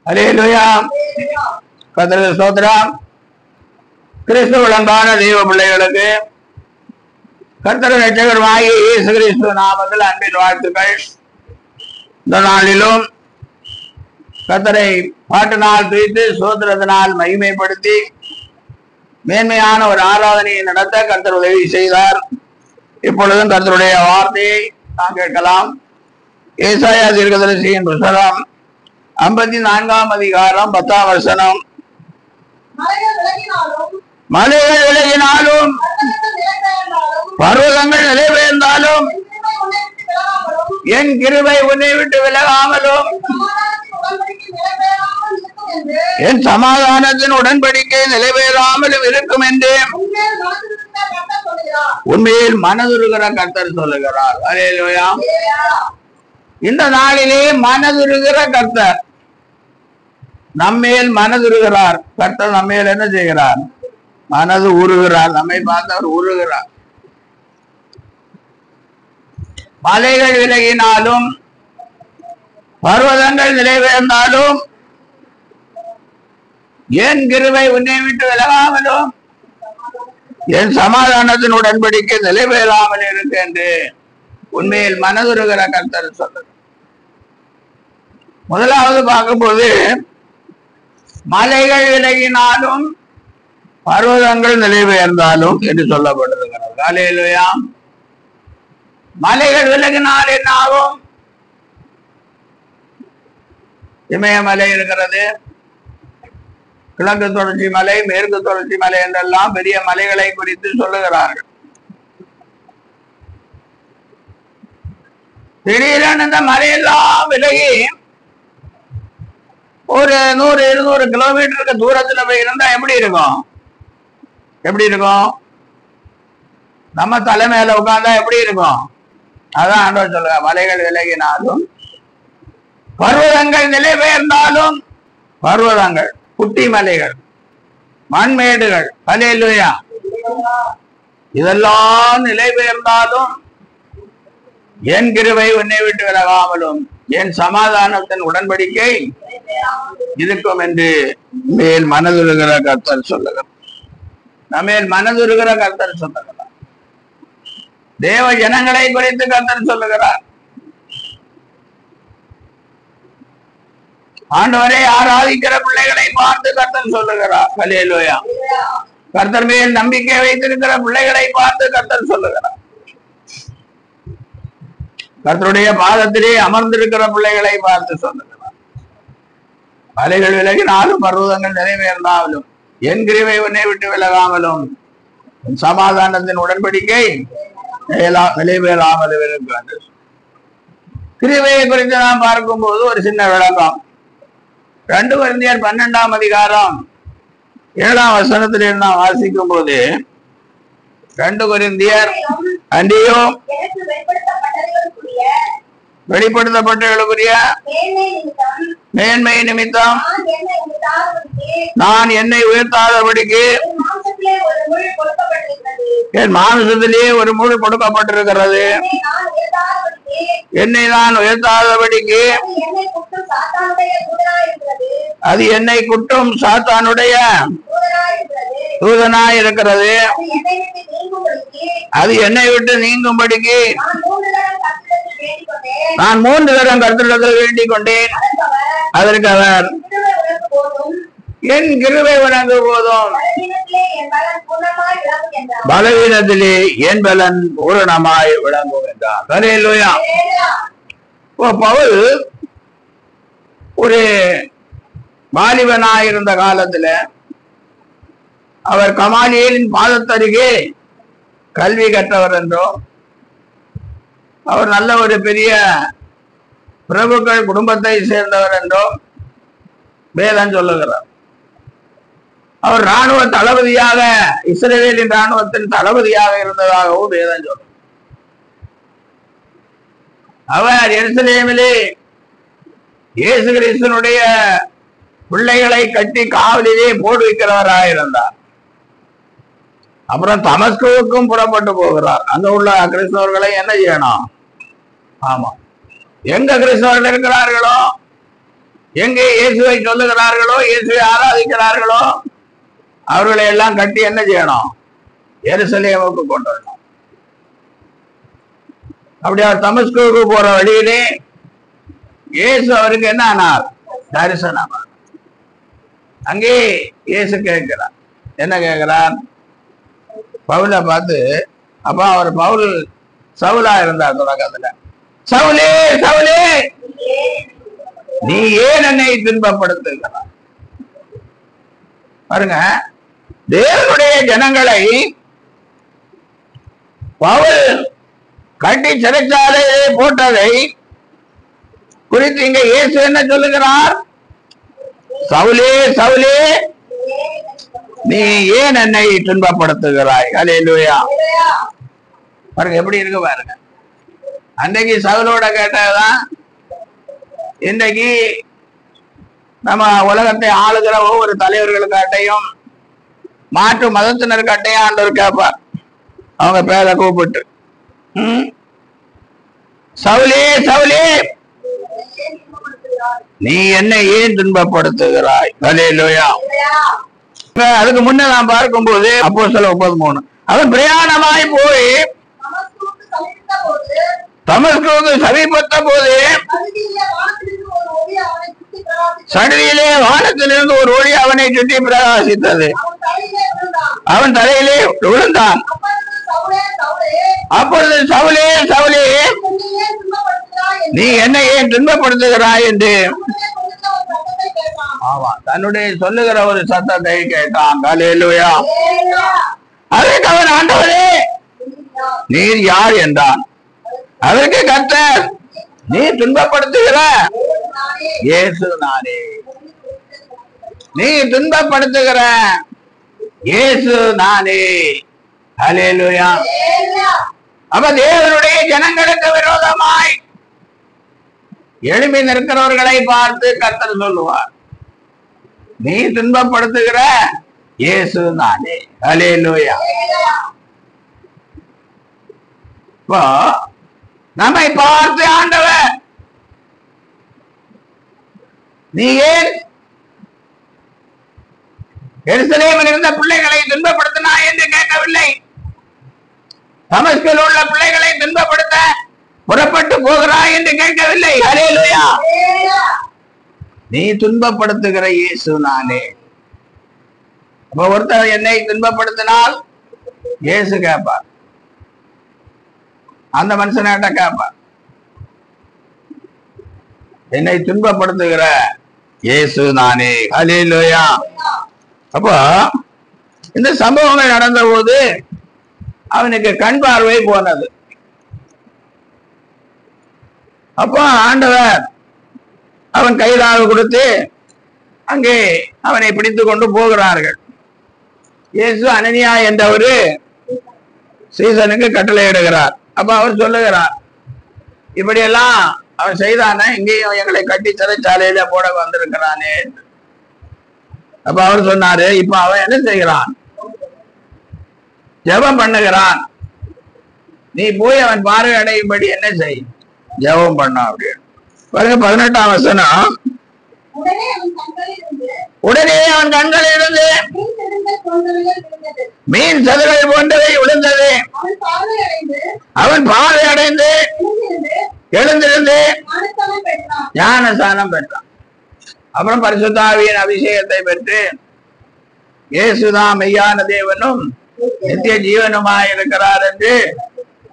அல்லேலூயா. கர்த்தருக்கு ஸ்தோத்திரம். கிறிஸ்துவுக்கு அன்பான தெய்வ பிள்ளைகளுக்கு கர்த்தர் இரட்சகருமாகிய இயேசு கிறிஸ்து நாமத்தில் அன்பின் வாழ்த்துக்கள். இந்த நாளிலும் கர்த்தரை பாட்டினால் துதித்து ஸ்தோத்திரத்தினால் மகிமைப்படுத்தி மேன்மையான ஒரு ஆராதனையை நடத்த கர்த்தர் உதவி செய்தார். இப்பொழுதும் கர்த்தருடைய வார்த்தையை நாம் கேட்கலாம். ஏசாயா தீர்க்கதரிசியின் புத்தகம் 54ஆம் அதிகாரம் 10ஆம் வசனம். மலைகள் விலகினாலும் பர்வதங்கள் நிலைபெயர்ந்தாலும் என் கிருபை உன்னை விட்டு விலகாமலும் என் சமாதானத்தின் உடன்படிக்கை நிலைபெறாமலும் இருக்கும் என்று உண்மையில் மனதுருகிற கர்த்தர் சொல்லுகிறார். அல்லேலூயா. இந்த நாளிலே மனதுருகிற கர்த்தர் நம்மேல் மனதுருகிறார். கர்த்தர் நம்மேல் என்ன செய்கிறார்? மனது உருகிறார். நம்மை பார்த்தவர் உருகிறார். மலைகள் விலகினாலும் பர்வதங்கள் நிலைபெயர்ந்தாலும் என் கிருபை உன்னை விட்டு விலகாமலும் என் சமாதானத்தின் உடன்படிக்கை நிலைபெறாமல் இருக்கு என்று உண்மையில் மனதுருகிற கர்த்தர் சொல்லுங்க. முதலாவது பார்க்கும்போது மலைகள் விலகினாலும் பர்வதங்கள் நிலைபெயர்ந்தாலும் என்று சொல்லப்பட்டிருக்கிறது. அல்லேலூயா. மலைகள் விலகினால் என்ன ஆகும்? இமயமலை இருக்கிறது, கிழக்கு தொடர்ச்சி மலை, மேற்கு தொடர்ச்சி மலை என்றெல்லாம் பெரிய மலைகளை குறித்து சொல்லுகிறார்கள். திடீரென இந்த மலையெல்லாம் விலகி ஒரு 100-200 கிலோமீட்டருக்கு தூரத்துல போய் இருந்தா எப்படி இருக்கும்? எப்படி இருக்கும்? நம்ம தலைமையில உட்கார்ந்தா எப்படி இருக்கும்? அதான் ஆண்டவர் சொல்லுங்க. மலைகள் விலகினாலும் பர்வதங்கள் நிலைபெயர்ந்தாலும், பர்வதங்கள் குட்டி மலைகள், மண்மேடுகள், அல்லேலூயா, இதெல்லாம் நிலைபெயர்ந்தாலும் என் கிருபை உன்னை விட்டு விலகாமலும் என் சமாதானத்தின் உடன்படிக்கை இருக்கும் என்று மேல் மனதுருகிற கர்த்தர் சொல்லுகிறார். நம்மேல் மனதுருகிற கர்த்தர் சொல்லுகிறார். தேவ ஜனங்களை குறித்து கர்த்தர் சொல்லுகிறார். ஆண்டவரை ஆராதிக்கிற பிள்ளைகளை பார்த்து கர்த்தர் சொல்லுகிறார். அல்லேலூயா. கர்த்தர் மேல் நம்பிக்கை வைத்திருக்கிற பிள்ளைகளை பார்த்து கர்த்தர் சொல்லுகிறார். கர்த்தருடைய பாதத்திலே அமர்ந்திருக்கிற பிள்ளைகளை பார்த்து சொல்லுகிறார். மலைகள் விலகினாலும் பர்வதங்கள் நிறைவேறினாலும் என் கிருபை உன்னை விட்டு விலகாமலும் சமாதானத்தின் உடன்படிக்கை நிலைபெறாமலும் இருக்கிறது. கிருபையை குறித்து நாம் பார்க்கும் போது ஒரு சின்ன விளக்கம். 2 கொரிந்தியர் 12ஆம் அதிகாரம் 7ஆம் வசனத்திலே நாம் வாசிக்கும் போது 2 கொரிந்தியர் அன்றியும் வெளிப்படுத்தப்பட்டவர்களுக்குரிய மேன்மை நிமித்தம் நான் என்னை உயர்த்தாதபடிக்கு என் மாம்சத்திலே ஒரு முள் கொடுக்கப்பட்டிருக்கிறது. என்னை நான் உயர்த்தாதபடிக்கு அது என்னை குட்டும் சாத்தானுடைய தூதனாய் இருக்கிறது. அது என்னை விட்டு நீங்கும்படிக்கு நான் 3 தரம் கர்த்தரிடத்தில் வேண்டிக் கொண்டேன். அதற்கு அவர் என் கிருபை உனக்கு போதும், பலவீனத்திலே என் பலன் பூரணமாய் விளங்கும் என்றார். அல்லேலூயா. பவுல் ஒரு வாலிபனாயிருந்த காலத்துல அவர் கமாலியேலின் பாதத்தருகே கல்வி கற்றவர் என்றும், அவர் நல்ல ஒரு பெரிய பிரபுக்கள் குடும்பத்தை சேர்ந்தவர் என்றும் வேதம் சொல்லுகிறார். அவர் இராணுவ தளபதியாக, இஸ்ரவேலின் இராணுவத்தின் தளபதியாக இருந்ததாகவும் வேதம் சொல்லும். அவர் எருசலேமிலே இயேசு கிறிஸ்துவினுடைய பிள்ளைகளை கட்டி காவலிலே போடு வைக்கிறவராக இருந்தார். அப்புறம் தமஸ்குவுக்கும் புறப்பட்டு போகிறார். அங்க உள்ள கிறிஸ்தவர்களை என்ன செய்யணும்? ஆமா, எங்க கிறிஸ்தவர்கள் இருக்கிறார்களோ, எங்கே இயேசுவை சொல்லுகிறார்களோ, இயேசுவை ஆராதிக்கிறார்களோ, அவர்களை எல்லாம் கட்டி என்ன செய்யணும்? எருசலேமுக்கு கொண்டு வரணும். அப்படி அவர் தமஸ்குவுக்கு போற வழியிலே இயேசு அவருக்கு என்ன ஆனார்? தரிசனம். அங்கே இயேசு கேட்கிறார். என்ன கேட்கிறார்? பவுலை பார்த்து, அப்ப அவர் பவுல் சவுலா இருந்தார் தொடக்கத்துல. சவுலே சவுலே, நீ ஏன் என்னை துன்பப்படுத்துகிறாய்? பாருங்க, தேவனுடைய ஜனங்களை பவுல் கட்டி சிறைச்சாலையை போட்டதை குறித்து இங்க இயேசு என்ன சொல்லுகிறார்? சவுலே சவுலே, நீ ஏன் என்னை துன்பப்படுத்துகிறாய்? அல்லேலூயா. பாருங்க எப்படி இருக்கு பாருங்க. அன்றைக்கு சவுலோட கேட்டதான் இன்றைக்கு நம்ம உலகத்தை ஆளுகிற ஒவ்வொரு தலைவர்களுக்காட்டையும் மாற்று மதத்தினருக்காட்டையும் ஆண்டவர் கேட்பார். அவங்க பேரை கூப்பிட்டு, சவுலே சவுலே, நீ என்னை ஏன் துன்பப்படுத்துகிறாய்? அல்லேலூயா. அதுக்கு முன்ன நான் பார்க்கும்போது அப்போஸ்தலர் 9:3, அவன் பிரயாணமாய் போய் தமஸ்குவுக்கு சமீபத்த போது சடுதியிலே வானத்திலிருந்து ஒரு ஒளி அவனை சுற்றி பிரகாசித்தது. அவன் தலையிலே விழுந்தான். அப்பொழுது சவுலே சவுலே, நீ என்னை ஏன் துன்பப்படுத்துகிறாய் என்று தன்னுடைய சொல்லுகிற ஒரு சத்தத்தை கேட்டான். அல்லேலூயா. அதற்கு அவன், ஆண்டவரே நீர் யார் என்றான். அதற்கு கர்த்தர், நீ துன்பப்படுத்துகிற இயேசு நானே. நீ துன்பப்படுத்துகிற இயேசு நானே. அல்லேலூயா. அப்ப தேவனுடைய ஜனங்களுக்கு விரோதமாய் எழும்பி நிற்கிறவர்களை பார்த்து கர்த்தர் சொல்லுவார், நீ துன்பப்படுத்துகிற இயேசு நானே. அல்லேலூயா. இப்போ நம்மை பார்த்து ஆண்டவர், நீ ஏன் எருசலேமில் இருந்த பிள்ளைகளை துன்பப்படுத்தினாய் என்று கேட்கவில்லை. தமஸ்கில் உள்ள பிள்ளைகளை துன்பப்படுத்த புறப்பட்டு போகிறாய் என்று கேட்கவில்லை. அல்லேலூயா. நீ துன்பப்படுத்துகிற இயேசு நானே. அப்ப ஒருத்தர் என்னை துன்பப்படுத்தினால் இயேசு கேட்பார், அந்த மனுஷனாட்ட கேட்பார், என்னை துன்பப்படுத்துகிற இயேசு நானே. அல்லேலூயா. அப்போ இந்த சம்பவங்கள் நடந்த போது அவனுக்கு கண் பார்வை போனது. அப்போ ஆண்டவர் அவன் கைதாக கொடுத்து அங்கே அவனை பிடித்து கொண்டு போகிறார்கள். இயேசு அனனியா என்றவரு சீசனுக்கு கட்டளை இடுகிறார். அப்ப அவர் சொல்லுகிறார், இப்படியெல்லாம் அவன் செய்தானே, இங்கேயும் எங்களை கட்டி சிறைச்சாலையில போட வந்திருக்கிறானே. அப்ப அவர் சொன்னாரு, இப்ப அவன் என்ன செய்கிறான்? ஜெபம் பண்ணுகிறான். நீ போய் அவன் பார்வை அடையும்படி என்ன செய்? ஜெபம் பண்ண. அப்படின்னு பாருங்க 18ஆம் வசனம். உடனே அவன் கண்களில் இருந்து மீன் சதுரல் போன்றவை விழுந்தது. அவன் பார்வை அடைந்து எழுந்திருந்து ஞானஸ்நானம் பெற்றான். அப்புறம் பரிசுத்த ஆவியின் அபிஷேகத்தை பெற்று இயேசுதான் மெய்யான தேவனும் நித்திய ஜீவனுமாய் இருக்கிறார் என்று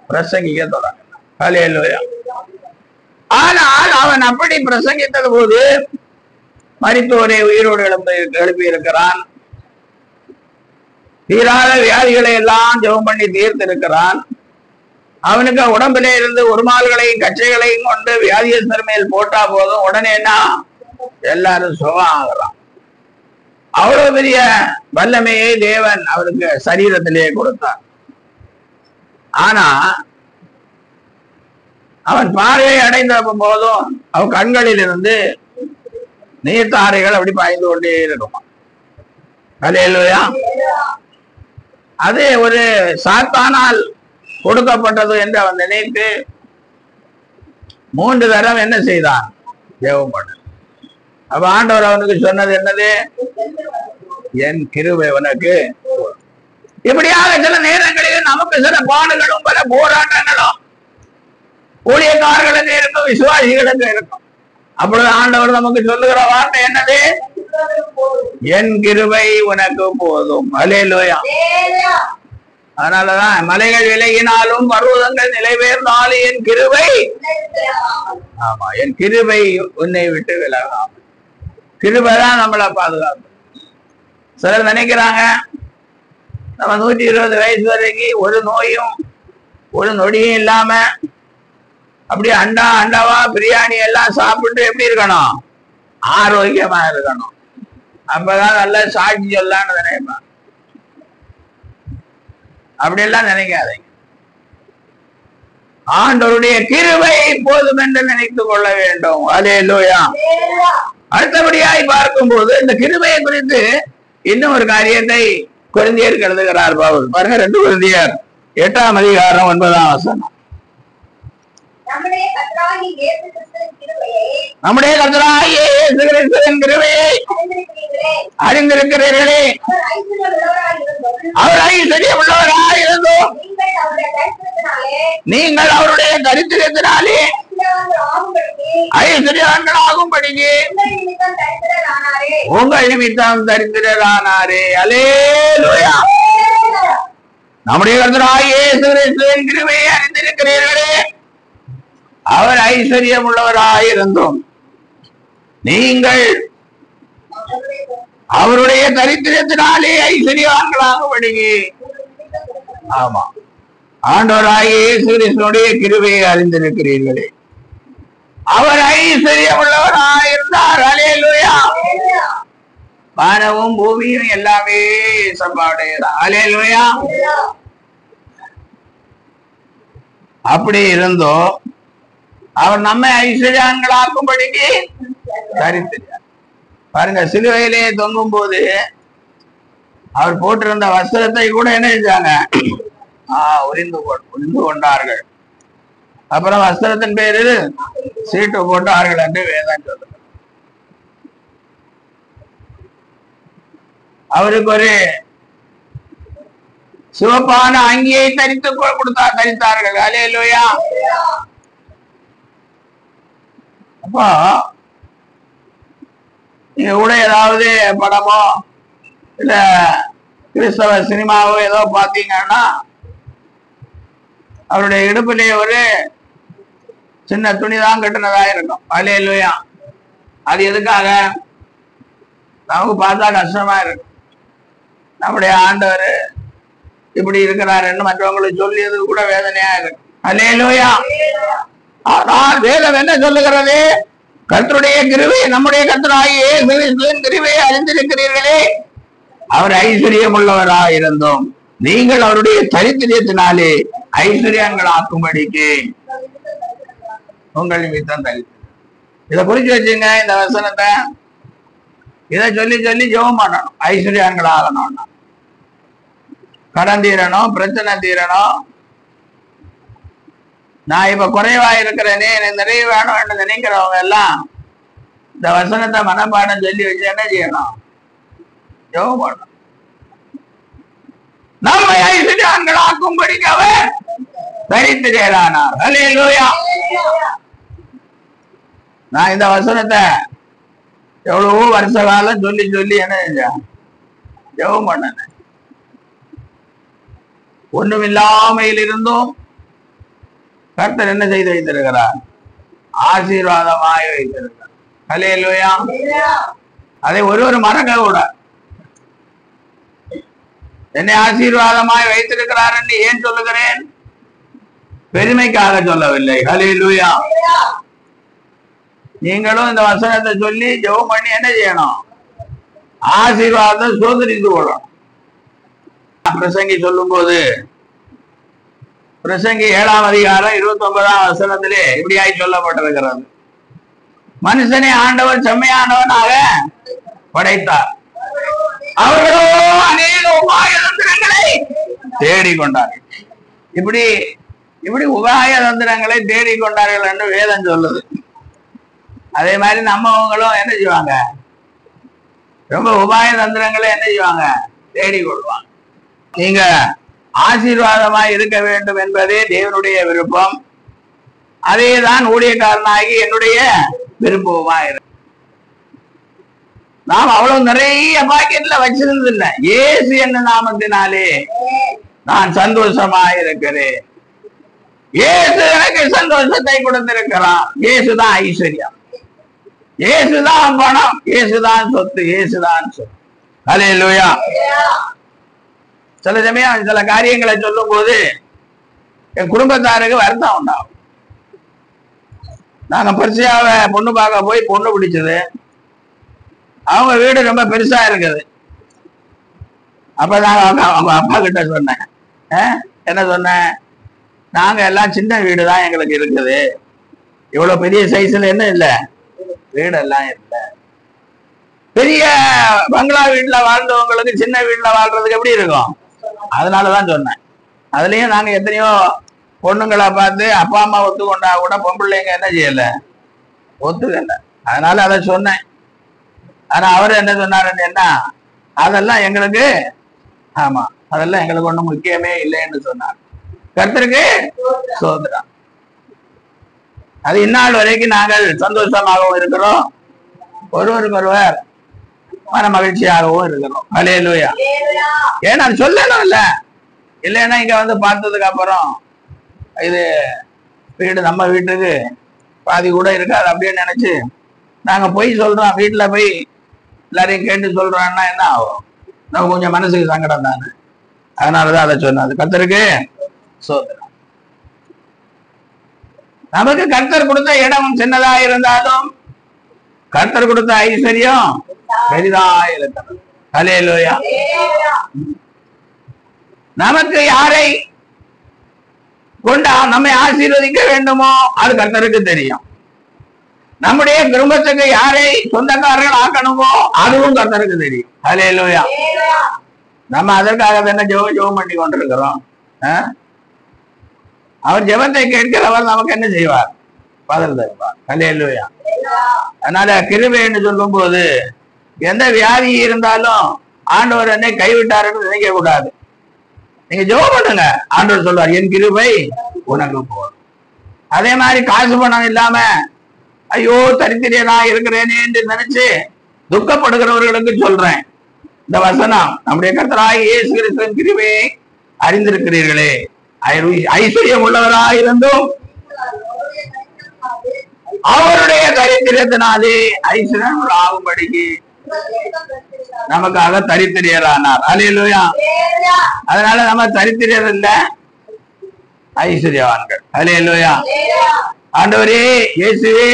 பிரசங்கிக்க தொடங்கினான். அல்லேலூயா. ஆனால் அவன் அப்படி பிரசங்கித்தது போது மரித்தோரை உயிரோடு எழுப்பி இருக்கிறான். தீராத வியாதிகளை எல்லாம் ஜெபம் பண்ணி தீர்த்திருக்கிறான். அவனுக்கு உடம்பிலே இருந்து உருமால்களையும் கச்சைகளையும் கொண்டு வியாதியஸ்தர் மேல் போட்டா போதும், உடனே என்ன எல்லாரும் சுகம் ஆகலாம். அவ்வளவு பெரிய வல்லமையை தேவன் அவருக்கு சரீரத்திலேயே கொடுத்தார். ஆனா அவன் பார்வையை அடைந்த போதும் அவன் கண்களில் இருந்து நீர்த்தாரைகள் அப்படி பாய்ந்து கொண்டே இருக்குமா. அல்லேலூயா. அது ஒரு சாத்தானால் கொடுக்கப்பட்டது என்று அவன் நினைத்து 3 தரம் என்ன செய்தான்? ஜெபம் பண்ண. அப்ப ஆண்டவர் அவனுக்கு சொன்னது என்னது? என் கிருபை உனக்கு. இப்படியாக சில நேரங்களில் நமக்கு சில பாடுகளும் பல போராட்டங்களும் ஊழியக்காரர்களுக்கு இருக்கும், விசுவாசிகளுக்கு இருக்கும். அப்பொழுது ஆண்டவர் நமக்கு சொல்லுகிற வார்த்தை என்னது? என் கிருபை உனக்கு போதும். அல்லேலூயா. அதனாலதான் மலைகள் விலகினாலும் பர்வதங்கள் நிலைபெயர்ந்தாலும் என் கிருபை, ஆமா, என் கிருபை உன்னை விட்டு விலகாம. கிருபை தான் நம்மளை பாதுகாப்பு. சிலர் நினைக்கிறாங்க நம்ம 120 வயசு வரைக்கும் ஒரு நோயும் ஒரு நொடியும் இல்லாம அப்படி அண்டாவா பிரியாணி எல்லாம் சாப்பிட்டு எப்படி இருக்கணும்? ஆரோக்கியமா இருக்கணும். அப்பதான் நல்ல சாட்சி சொல்லலான்னு நினைப்பேன். அப்படியெல்லாம் நினைக்காதீங்க. ஆண்டவருடைய கிருபை போதும் என்று நினைத்துக் கொள்ள வேண்டும். அல்லேலூயா. அடுத்தபடியாய் பார்க்கும்போது இந்த கிருபையை குறித்து இன்னும் ஒரு காரியத்தை கொரிந்தியர் எழுதுகிறார் பவுல். பாருங்க, 2 கொரிந்தியர் 8ஆம் அதிகாரம் 9ஆம் வசனம். நம்முடைய கர்த்தராகிய இயேசு கிறிஸ்துவின் கிருபையை அறிந்திருக்கிறீர்களே. அவர் ஐஸ்வர்யம் உள்ளவராய் இருந்தும் நீங்கள் அவருடைய தரித்திரத்தினாலே ஐஸ்வர்யவான்களாகும்படிக்கு உங்கள் நிமித்தம் தரித்திரரானாரே. அல்லேலூயா. நம்முடைய கர்த்தராகிய இயேசு கிறிஸ்துவின் கிருபையை அறிந்திருக்கிறீர்களே. அவர் ஐஸ்வர்யம் உள்ளவராயிருந்தும் நீங்கள் அவருடைய தரித்திரத்தினாலே ஐஸ்வர்யவான்களாகும்படிக்கு, ஆமா, ஆண்டவராகிய இயேசு கிறிஸ்துவினுடைய கிருபையை அறிந்திருக்கிறீர்களே. அவர் ஐஸ்வர்யம் உள்ளவராயிருந்தார். அல்லேலூயா. வானமும் பூமியும் எல்லாமே சம்பாடையதான். அல்லேலூயா. அப்படி இருந்தோ அவர் நம்மை ஐஸ்வர்யான்களாக்கும்படிக்கு தரித்திருக்கிறார். பாருங்க, சிலுவையிலே தொங்கும் போது அவர் போட்டிருந்த வஸ்திரத்தை கூட என்ன செஞ்சாங்க? உரிந்து கொண்டார்கள். அப்புறம் வஸ்திரத்தின் பேரில் சீட்டு போட்டார்கள் என்று வேதம் சொல்லுங்க. அவருக்கு ஒரு சிவப்பான அங்கியை தரித்தார்கள். அல்லேலூயா. அப்போ நீங்க கூட ஏதாவது படமோ இல்ல கிறிஸ்தவ சினிமாவோ ஏதோ பாத்தீங்கன்னா அவருடைய இடுப்பிலே ஒரு சின்ன துணிதான் கட்டுனதா இருக்கும். அல்லேலூயா. அது எதுக்காக? நமக்கு பார்த்தா கஷ்டமா இருக்கும். நம்முடைய ஆண்டவர் இப்படி இருக்கிறாருன்னு மற்றவங்களுக்கு சொல்லியது கூட வேதனையா இருக்கு. அல்லேலூயா. ஆனால் வேதம் என்ன சொல்லுகிறது? கர்த்தருடைய கிருபை, நம்முடைய கர்த்தராகிய இயேசு கிறிஸ்துவின் கிருபையை அறிந்திருக்கிறீர்களே. அவர் ஐஸ்வர்யம் உள்ளவராயிருந்தோம் நீங்கள் அவருடைய தரித்திரத்தினாலே ஐஸ்வர்யங்களாக்கும்படிக்கு உங்கள் நிமித்தம் தரித்திரம். இதை குறிச்சு வச்சுங்க. இந்த வசனத்தை இதை சொல்லி சொல்லி ஜெபம் பண்ணணும். ஐஸ்வர்யங்களாகணும், கடன் தீரணும், பிரச்சனை தீரணும். நான் இப்ப குறைவா இருக்கிறேனே, எனக்கு நிறைய வேணும் என்று நினைக்கிறவங்க எல்லாம் இந்த வசனத்தை மனப்பாடம் சொல்லி வச்சு என்ன செய்யணும்? ஜெபம் பண்ணணும். நம்மை ஐஸ்வர்யவான்களாக்கும்படிக்கு அவர் தரித்திரரானார். அல்லேலூயா. நான் இந்த வசனத்தை எவ்வளவோ வருஷ காலம் சொல்லி சொல்லி என்ன செஞ்சேன்? ஜெபம் பண்ணேன். ஒண்ணுமில்லாமையில் இருந்தும் கர்த்தர் என்ன செய்து வைத்திருக்கிறார்? ஆசீர்வாதமாய் வைத்திருக்கிறார். அல்லேலூயா. அதை ஒரு மறக்க கூட. என்னை ஆசீர்வாதமாய் வைத்திருக்கிறார் என்று ஏன் சொல்லுகிறேன்? பெருமைக்காக சொல்லவில்லை. அல்லேலூயா. நீங்களும் இந்த வசனத்தை சொல்லி ஜெபம் பண்ணி என்ன செய்யணும்? ஆசீர்வாதத்தை சோதரித்து கொள்ளணும். பிரசங்கி சொல்லும் போது பிரசங்கி 7ஆம் அதிகாரம் 29ஆம் வசனத்திலே இப்படியாய் சொல்லப்பட்டிருக்கிறது. மனுஷனை ஆண்டவர் செம்மையானவனாக படைத்தார், அவர்களோ அநேக உபாய தந்திரங்களை தேடிக்கொண்டார்கள். இப்படி இப்படி உபாய தந்திரங்களை தேடிக்கொண்டார்கள் என்று வேதம் சொல்லுது. அதே மாதிரி நம்மவங்களும் என்ன செய்வாங்க, ரொம்ப உபாய தந்திரங்களை என்ன செய்வாங்க, தேடிக்கொள்வாங்க. நீங்க ஆசீர்வாதமாய் இருக்க வேண்டும் என்பதே தேவனுடைய விருப்பம். அதேதான் ஊழியக்காரனாகி என்னுடைய விருப்பமாய் இருக்கு. நாம் அவ்வளவு நிறைய பாக்கெட்ல வச்சிருந்தது இல்லை. இயேசு என்ன நாமத்தினாலே நான் சந்தோஷமாய் இருக்கிறேன். இயேசு எனக்கு சந்தோஷத்தை கொடுத்திருக்கிறான். இயேசுதான் ஐஸ்வர்யம், இயேசுதான் பணம், இயேசுதான் சொத்து, இயேசுதான் சொத்து. அல்லேலூயா. சில சமயம் சில காரியங்களை சொல்லும் போது என் குடும்பத்தாருக்கு வருத்தம் உண்டாகும். நாங்க பெருசாவை பொண்ணு பார்க்க போய் பொண்ணு பிடிச்சது. அவங்க வீடு ரொம்ப பெருசா இருக்குது. அப்ப நாங்க அவங்க அப்பா கிட்ட சொன்னேன், என்ன சொன்னேன், நாங்க எல்லாம் சின்ன வீடு தான் எங்களுக்கு இருக்குது, இவ்வளவு பெரிய சைஸ்ல என்ன இல்லை, வீடெல்லாம் இல்லை. பெரிய பங்களா வீட்டுல வாழ்ந்தவங்களுக்கு சின்ன வீட்டுல வாழ்றதுக்கு எப்படி இருக்கும்? அதனாலதான் சொன்னேன். அதுலயும் நாங்க எத்தனையோ பொண்ணுங்களை பார்த்து அப்பா அம்மா ஒத்துக்கொண்டா கூட பொம்பளைங்க என்ன செய்யல, ஒத்துக்கல. அதனால அதை சொன்னேன். ஆனா அவரு என்ன சொன்னாருன்னு, என்ன அதெல்லாம் எங்களுக்கு, ஆமா அதெல்லாம் எங்களுக்கு ஒண்ணும் முக்கியமே இல்லைன்னு சொன்னார். கர்த்தருக்கு சோதரம். அது இந்நாள் வரைக்கும் நாங்கள் சந்தோஷமாகவும் இருக்கிறோம், ஒருவருக்கொருவர் மன மகிழ்ச்சியாகவும் இருக்கிறோம். அல்லேலூயா. ஏன்னா சொல்லணும் இல்ல, இல்லைன்னா இங்க வந்து பார்த்ததுக்கு அப்புறம் இது வீடு நம்ம வீட்டுக்கு பாதி கூட இருக்காது அப்படின்னு நினைச்சு நாங்க போய் சொல்றோம். வீட்டுல போய் எல்லாரையும் கேட்டு சொல்றோம்னா என்ன ஆகும்? நம்ம கொஞ்சம் மனசுக்கு சங்கடம் தானே. அதனாலதான் அதை சொன்னது. கர்த்தருக்கு சோதரம். நமக்கு கர்த்தர் கொடுத்த இடம் சின்னதா இருந்தாலும் கர்த்தர் கொடுத்த ஐஸ்வர்யம் பெரிதா இருக்கிறது. அல்லேலூயா. நமக்கு யாரை கொண்டா நம்மை ஆசீர்வதிக்க வேண்டுமோ அது கர்த்தருக்கு தெரியும். நம்முடைய குடும்பத்துக்கு யாரை சொந்தக்காரர்கள் ஆக்கணுமோ அதுவும் கர்த்தருக்கு தெரியும். அல்லேலூயா. நம்ம அதற்காக என்ன ஜெபம் பண்ணி கொண்டிருக்கிறோம். அவர் ஜெபத்தை கேட்கிறவர் நமக்கு என்ன செய்வார்? பதில் தருவார். அல்லேலூயா. அதனால கிருபைன்னு சொல்லும் போது எந்த வியாதி இருந்தாலும் ஆண்டவர் என்னை கைவிட்டாருன்னு நினைக்க கூடாது. நீங்க ஜெபம் பண்ணுங்க, ஆண்டவர் சொல்வார் என் கிருபை உனக்கு போதும். அதே மாதிரி காசு பணம் இல்லாம ஐயோ தரித்திரியனா இருக்கிறேனே என்று நினைச்சு துக்கப்படுகிறவர்களுக்கு சொல்றேன் இந்த வசனம், நம்முடைய கர்த்தராகிய இயேசு கிறிஸ்துவின் கிருபையை அறிந்திருக்கிறீர்களே, ஐஸ்வர்யம் உள்ளவராயிருந்தும் அவருடைய தரித்திரத்தினாலே ஐஸ்வர்யம் ஆகும்படிக்கு நமக்காக தரித்திரியரானார். அல்லேலூயா. அதனால நம்ம தரித்திரியர் இல்ல, ஐஸ்வர்யவான்கள். அல்லேலூயா. ஆண்டவரே இயேசுவே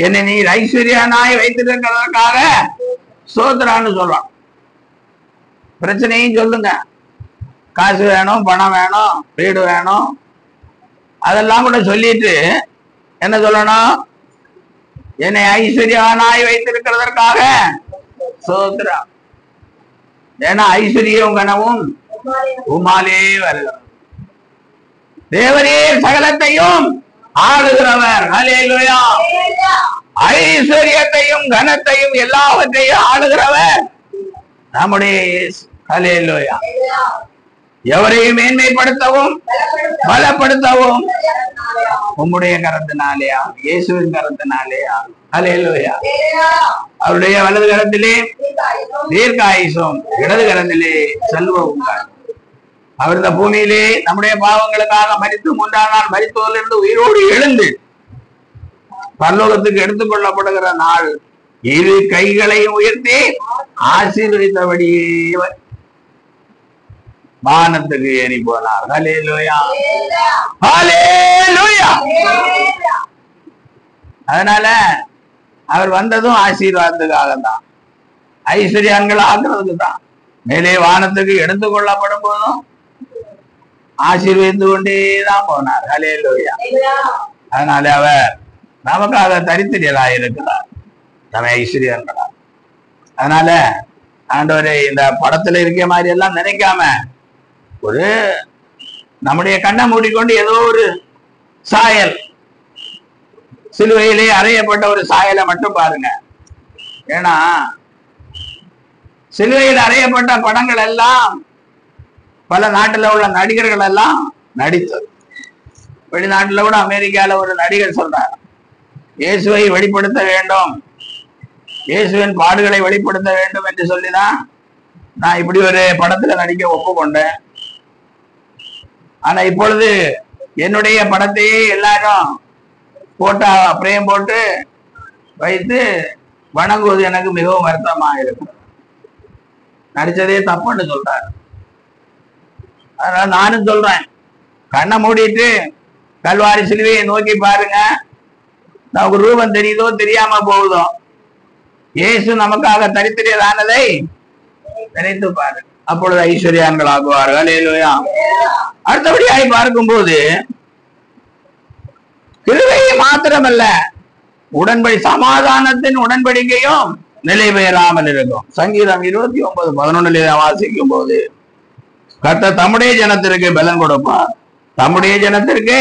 என்னை நீர் ஐஸ்வர்யனாய் வைத்திருக்கிறதற்காக சோதரான்னு சொல்றான். பிரச்சனையும் சொல்லுங்க, காசு வேணும், பணம் வேணும், வீடு வேணும், அதெல்லாம் கூட சொல்லிட்டு என்ன சொல்லணும்? என்னை ஐஸ்வர்யவானாய் வைத்திருக்கிறதற்காக சோதரம். ஏன்னா ஐஸ்வர்யம் கனவும் உமாலே வருகிறது. தேவரே சகலத்தையும் ஆளுகிறவர். அல்லேலூயா. ஐஸ்வர்யத்தையும் கனத்தையும் எல்லாவற்றையும் ஆளுகிறவர் நம்முடைய இயேசு. அல்லேலூயா. எவரையும் மேன்மைப்படுத்தவும் பலப்படுத்தவும் உம்முடைய கரத்தினாலேயா, இயேசுவின் கரத்தினாலேயா. அல்லேலூயா. அவருடைய வலது கரத்திலே தீர்க்காயுசும் இடது கரத்திலே செல்வம். அவர் இந்த பூமியிலே நம்முடைய பாவங்களுக்காக மரித்து 3ஆம் நாள் மரித்தோரிலிருந்து உயிரோடு எழுந்து பரலோகத்துக்கு எடுத்துக் கொள்ளப்படுகிற நாள், இரு கைகளையும் உயர்த்தி ஆசீர்வதித்தபடியே வானத்துக்கு ஏறி போனார். ஹல்லேலூயா. ஹல்லேலூயா. அதனால அவர் வந்ததும் ஆசீர்வாதத்துக்காக தான், ஐஸ்வர்யான்கள் ஆக்குறதுக்கு தான். மேலே வானத்துக்கு எடுத்துக் கொள்ளப்படும் போதும் ஆசீர்வதித்து கொண்டேதான் போனார். ஹல்லேலூயா. அதனால அவர் நமக்காக தரித்திரியராய் இருக்கிறார், நம்ம ஐஸ்வர்யன்கிறார். அதனால ஆண்டவரே இந்த படத்துல இருக்க மாதிரி எல்லாம் நினைக்காம ஒரு நம்முடைய கண்ணை மூடிக்கொண்டு ஏதோ ஒரு சாயல், சிலுவையிலே அறையப்பட்ட ஒரு சாயலை மட்டும் பாருங்க. ஏன்னா சிலுவையில் அறையப்பட்ட படங்கள் எல்லாம் பல நாட்டுல உள்ள நடிகர்கள் எல்லாம் நடித்தது. வெளிநாட்டுல கூட அமெரிக்கால ஒரு நடிகர் சொல்றார், இயேசுவை வெளிப்படுத்த வேண்டும், இயேசுவின் பாடுகளை வெளிப்படுத்த வேண்டும் என்று சொல்லிதான் நான் இப்படி ஒரு படத்துல நடிக்க ஒப்புக்கொண்டேன். ஆனா இப்பொழுது என்னுடைய படத்தையே எல்லாரும் போட்டா பிரேம் போட்டு வைத்து வணங்குவது எனக்கு மிகவும் வருத்தமாக இருக்கு. நடிச்சதே தப்புன்னு சொல்றாரு. அதனால நானும் சொல்றேன், கண்ணை மூடிட்டு கல்வாரி சிலுவையை நோக்கி பாருங்க. நமக்கு ரூபம் தெரியுதோ தெரியாம போகுதோ, இயேசு நமக்காக தரித்திரியதானதை நினைத்து பாருங்க, அப்பொழுது ஐஸ்வர்யான்கள் ஆகுவார்கள். அல்லேலூயா. அடுத்தபடியாய் பார்க்கும்போது கிருபையை மாத்திரமல்ல, சமாதானத்தின் உடன்படிக்கையும் நிலை பெயராமல் இருக்கும். சங்கீதம் 29:11 வாசிக்கும் போது கர்த்தர் தம்முடைய ஜனத்திற்கு பலன் கொடுப்பார், தம்முடைய ஜனத்திற்கு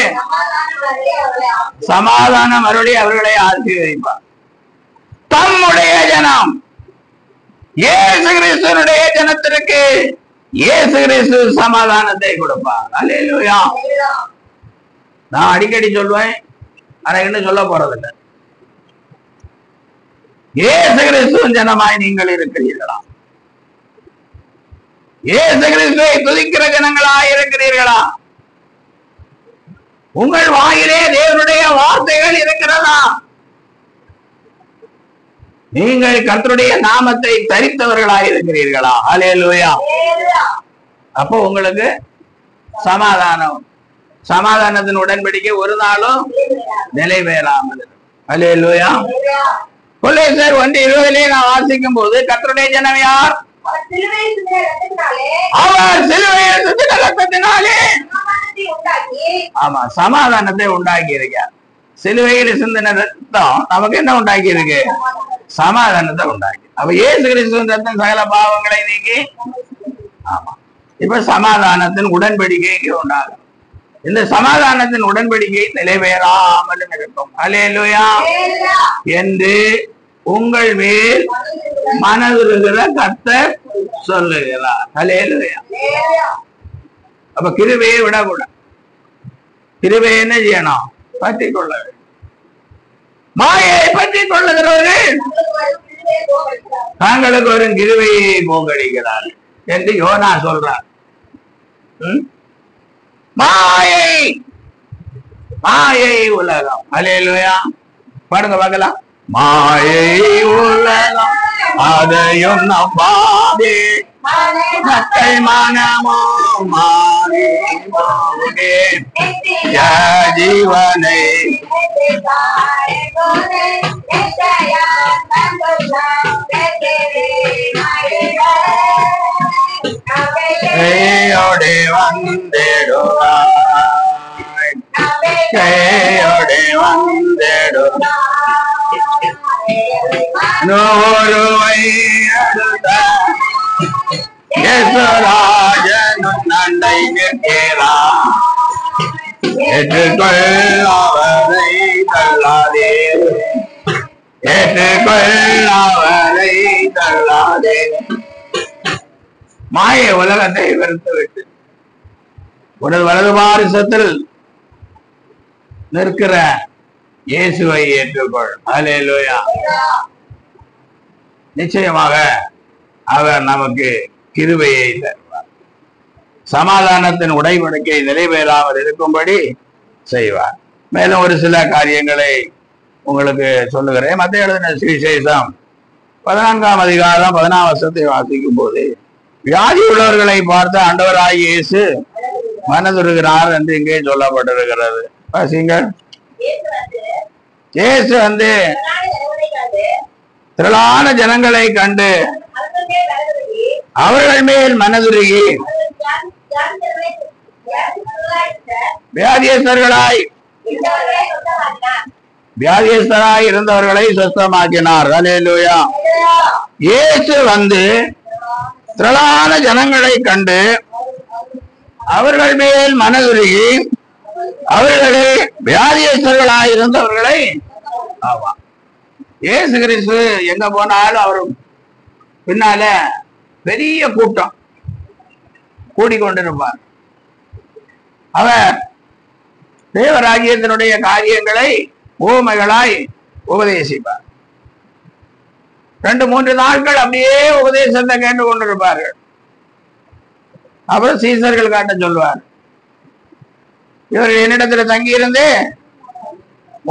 சமாதானம் அருளி அவர்களை ஆசீர்வதிப்பார். தம்முடைய ஜனம் இயேசு கிறிஸ்துவினுடைய ஜனத்திற்கு இயேசு கிறிஸ்து சமாதானத்தை கொடுப்பார். அல்லேலூயா. நான் அடிக்கடி சொல்வேன், ஆனா இன்னும் சொல்ல போறதில்லை. இயேசு கிறிஸ்துவின் ஜனமாய் நீங்கள் இருக்கிறீர்களா? இயேசு கிறிஸ்துவை துதிக்கிற ஜனங்களாய் இருக்கிறீர்களா? உங்கள் வாயிலே தேவனுடைய வார்த்தைகள் இருக்கிறதா? நீங்கள் கர்த்தருடைய நாமத்தை தரித்தவர்களாய் இருக்கிறீர்களா? அல்லேலூயா. அப்போ உங்களுக்கு சமாதானத்தின் உடன்படிக்கை ஒரு நாளும் நிலை பெறாமல். அல்லேலூயா. கொல்லேசர் 1:20 நான் வாசிக்கும் போது கர்த்தருடைய ஜனம் யார்? அவர் சிலுவையில் சிந்தின ரத்தத்தினாலே ஆமா சமாதானத்தை உண்டாக்கி இருக்கார். சிலுவையில் சிந்தின ரத்தம் நமக்கு என்ன உண்டாக்கி இருக்கு? சமாதானத்தை உண்டாக்கி. அப்ப இயேசு கிறிஸ்துவின் ரத்தம் சகல பாவங்களை நீக்கி ஆமா இப்ப சமாதானத்தின் உடன்படிக்கைக்கு உண்டாகும். இந்த சமாதானத்தின் உடன்படிக்கை நிலை பெயராமல் இருக்கும். அல்லேலூயா. என்று உங்கள் மேல் மனதுருகிற கர்த்தர் சொல்லுகிறார். அல்லேலூயா. அப்ப கிருபையை விடக்கூடாது. கிருபையை என்ன செய்யணும்? பற்றி கொள்ள வேண்டும். மாயை பற்றி கொள்ளுகிறவர்கள் தாங்களுக்கு ஒரு கிருபையை போக்கடிக்கிறார் என்று யோனா சொல்றார். மாயை உலகம். அல்லேலூயா. பாடுங்க பார்க்கலாம். மாயை உலகம் அதையும் நம்பாதே, மக்கள் மனமோ மாறி போகுதே, ஜீவனை கையோடு வந்திடுவாய், கையோடு வந்திடுவாய். நோருவை அடுத்த யேசுராஜனும் நண்டை நிற்கிறான், ஏற்றுக்கொள் அவரை தள்ளாதே, ஏற்றுக்கொள் அவரை தள்ளாதே. மாய உலகத்தை வெறுத்து விட்டு உனது வலது பாரிசத்தில் நிற்கிற இயேசுவை ஏற்றுக்கொள். அல்லேலூயா. நிச்சயமாக அவர் நமக்கு கிருபையை தருவார். சமாதானத்தின் உடன்படிக்கை நிறைவேறாமல் இருக்கும்படி செய்வார். மேலும் ஒரு சில காரியங்களை உங்களுக்கு சொல்லுகிறேன். மத்தேயு எழுதின சுவிசேஷம் 14ஆம் அதிகாரம் 14ஆம் வசனத்தை வாசிக்கும் போது வியாதி உள்ளவர்களை பார்த்து ஆண்டவராகிய இயேசு மனதுருகிறார் என்று இங்கே சொல்லப்பட்டிருக்கிறது. வாசிங்கள். இயேசு வந்து திரளான ஜனங்களை கண்டு அவர்கள் மேல் மனதுருகி வியாதியஸ்தராய் இருந்தவர்களை சுத்தமாக்கினார். அல்லேலூயா. இயேசு வந்து திரளான ஜனங்களை கண்டு அவர்கள் மேல் மனதுருகி அவர்களே வியாதியஸ்தர்களாயிருந்தவர்களை ஆவான். இயேசு கிறிஸ்து எங்க போனாலும் அவர் பின்னால பெரிய கூட்டம் கூடிக்கொண்டிருப்பார். அவர் தேவராஜ்யத்தினுடைய காரியங்களை ஊமைகளாய் உபதேசிப்பார். 2-3 நாட்கள் அப்படியே உபதேசத்தை கேட்டு கொண்டிருப்பார்கள். அப்புறம் சீசர்கள் காட்ட சொல்வார். இவர்கள் என்னிடத்துல தங்கியிருந்து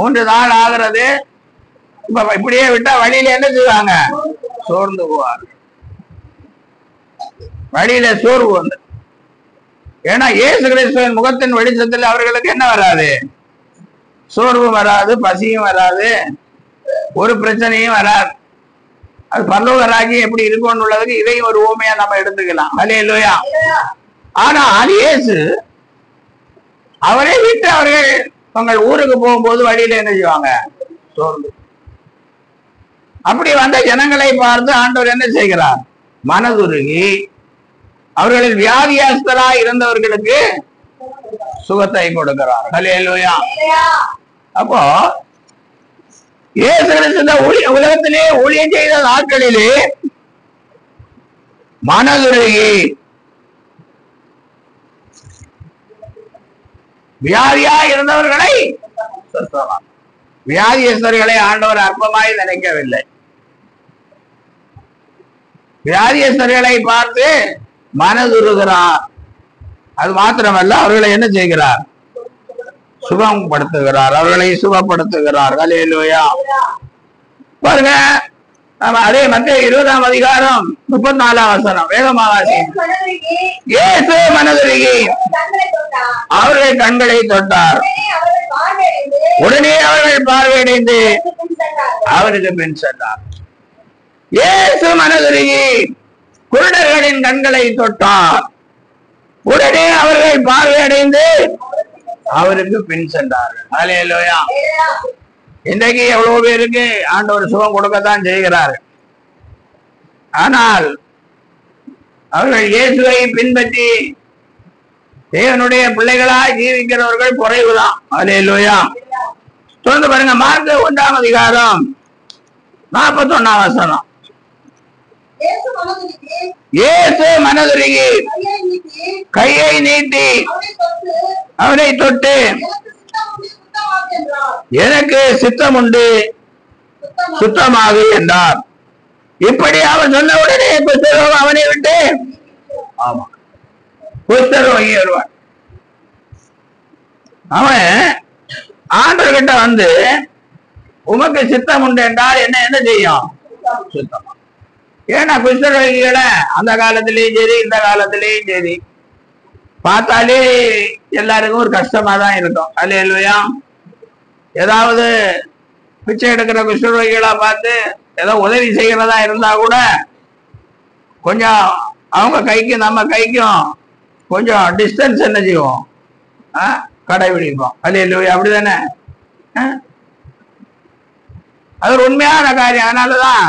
3 நாள் ஆகிறது. இப்ப இப்படியே விட்டா வழியில என்ன செய்வாங்க? சோர்ந்து போவார். வழியில சோர்வு வந்து, ஏன்னா இயேசு கிறிஸ்துவின் முகத்தின் வெளிச்சத்தில் அவர்களுக்கு என்ன வராது? சோர்வு வராது, பசியும் வராது, ஒரு பிரச்சனையும் வராது. அது பரலோக ராஜ்யம் எப்படி இருக்கும்னு உள்ளதுக்கு இதையும் ஒரு ஊமையா நம்ம எடுத்துக்கலாம். அல்லேலூயா. ஆனால் இயேசு அவரை விட்டு அவர்கள் உங்கள் ஊருக்கு போகும்போது வழியில என்ன செய்வாங்க? சோர்ந்து. அப்படி வந்த ஜனங்களை பார்த்து ஆண்டவர் என்ன செய்கிறார்? மனதுருகி அவர்களில் வியாதியஸ்தராய் இருந்தவர்களுக்கு சுகத்தை கொடுக்கிறார். அல்லேலூயா. அப்போ இயேசு கிறிஸ்து உலகத்திலே ஊழியம் செய்த நாட்களிலே மனதுருகி வியாதியா இருந்தவர்களை, வியாதியஸ்தர்களை ஆண்டவர் அற்பமாய் நினைக்கவில்லை. வியாதியஸ்தர்களை பார்த்து மனதுருகிறார். அது மாத்திரமல்ல, அவர்களை என்ன செய்கிறார்? சுகப்படுத்துகிறார். அவர்களை சுகப்படுத்துகிறார். அல்லேலூயா. பாருங்க, அதே மத்தேயு 20ஆம் அதிகாரம் 34ஆம் வசனம் வேதமாக இயேசு மனதுருகி அவர்கள் கண்களை தொட்டார். உடனே அவர்கள் பார்வையடைந்து அவருக்கு பின் சென்றார். இயேசு மனதுருகி குருடர்களின் கண்களை தொட்டார். உடனே அவர்கள் பார்வையடைந்து அவருக்கு பின் சென்றார்கள். அல்லேலூயா. இன்றைக்கு எவ்வளவு பேருக்கு ஆண்டவர் சுகம் கொடுக்கத்தான் செய்கிறார். ஆனால் அவர்கள் இயேசுவை பின்பற்றி தேவனுடைய பிள்ளைகளாய் ஜீவிக்கிறவர்கள் குறைவுதான். அல்லேலூயா. தொடர்ந்து பாருங்க, மார்க்கு 1ஆம் அதிகாரம் 41ஆம் வசனம். இயேசு மனதுருகி கையை நீட்டி அவரை தொட்டு எனக்கு சித்தம் உண்டு, சுத்தமாகு என்றார். இப்படி அவர் சொன்ன உடனே குஷ்டரோகம் அவனை விட்டு, ஆமா, குஷ்டரோகி வருவான். அவன் ஆண்டவர்கிட்ட வந்து உமக்கு சித்தம் உண்டு என்றால் என்ன என்ன செய்யும்? சுத்தமா. ஏன்னா குஷ்டரோகிகளை அந்த காலத்திலேயும் சரி இந்த காலத்திலேயும் சரி பார்த்தாலே எல்லாருக்கும் ஒரு கஷ்டமா தான் இருக்கும். அல்லேலூயா. ஏதாவது பிச்சை எடுக்கிற குஷ்டரோகிகளா பார்த்து ஏதோ உதவி செய்கிறதா இருந்தா கூட கொஞ்சம் அவங்க கைக்கும் நம்ம கைக்கும் கொஞ்சம் டிஸ்டன்ஸ் என்ன செய்வோம்? கடைபிடிப்போம். அல்லேலூயா. அப்படிதானே? அது ஒரு உண்மையான காரியம். அதனாலதான்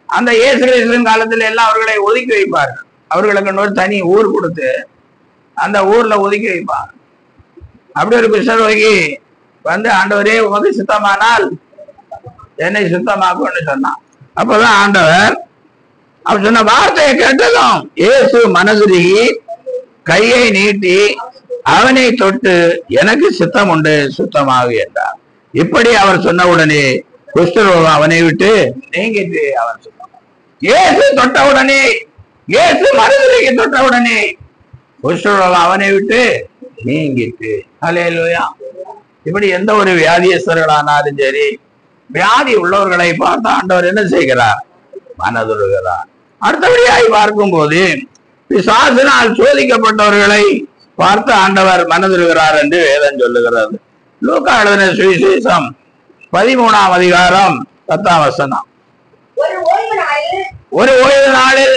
அந்த இயேசு கிறிஸ்துவின் காலத்துல எல்லாம் அவர்களை ஒதுக்கி வைப்பார்கள். அவர்களுக்கு ஒரு தனி ஊர் கொடுத்து அந்த ஊர்ல ஒதுக்கி வைப்பார். அப்படி ஒரு குஷ்டரோகி வந்து ஆண்டவரே உமக்கு சுத்தமானால் என்னை சுத்தமாக்கும்னு சொன்னான். அப்பதான் ஆண்டவர் அவர் சொன்ன வார்த்தையை கேட்டதும் இயேசு மனதுருகி கையை நீட்டி அவனை தொட்டு எனக்கு சித்தம் உண்டு, சுத்தமாகு என்றார். இப்படி அவர் சொன்ன உடனே குஷ்டரோகம் அவனை விட்டு நீங்கிட்டு அவன் சொன்னான். இயேசு தொட்ட உடனே, இயேசு மனதுருகி தொட்ட உடனே குஷ்டரோகம் அவனை விட்டு நீங்கிட்டு. அல்லேலூயா. இப்படி எந்த ஒரு வியாதியஸ்தர்களானாலும் சரி, வியாதி உள்ளவர்களை பார்த்து ஆண்டவர் என்ன செய்கிறார்? மனதுருகிறார். அடுத்தபடியாய் பார்க்கும் போது பிசாசினால் சோதிக்கப்பட்டவர்களை பார்த்து ஆண்டவர் மனதுருகிறார் என்று வேதம் சொல்லுகிறது. லூக்கா எழுதின சுவிசேஷம் 13ஆம் அதிகாரம் 10ஆம் வசனம். ஒரு ஓய்வு நாளில்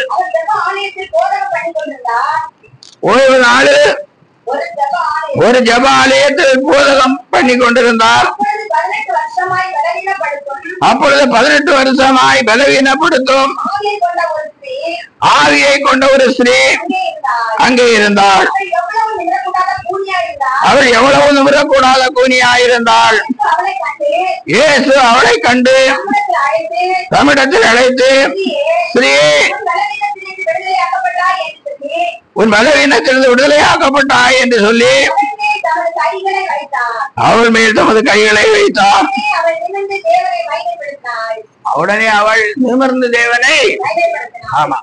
ஒரு ஜெப ஆலயத்தில் போதகம் பண்ணி கொண்டிருந்தார். அப்பொழுது 18 வருஷமாய் பலவீனப்படுத்தும் ஆவியை கொண்ட ஒரு ஸ்திரீ அங்கே இருந்தாள். அவள் எவ்வளவு நிமிரக்கூடாத கூனியாயிருந்தாள். இயேசு அவளை கண்டு தம்மிடத்தில் அழைத்து, ஸ்திரீயே, உன் பலவீனத்திலிருந்து விடுதலையாக்கப்பட்டாய் என்று சொல்லி அவள் மேல் தமது கைகளை வைத்தார். உடனே அவள் நிமிர்ந்து தேவனை, ஆமா,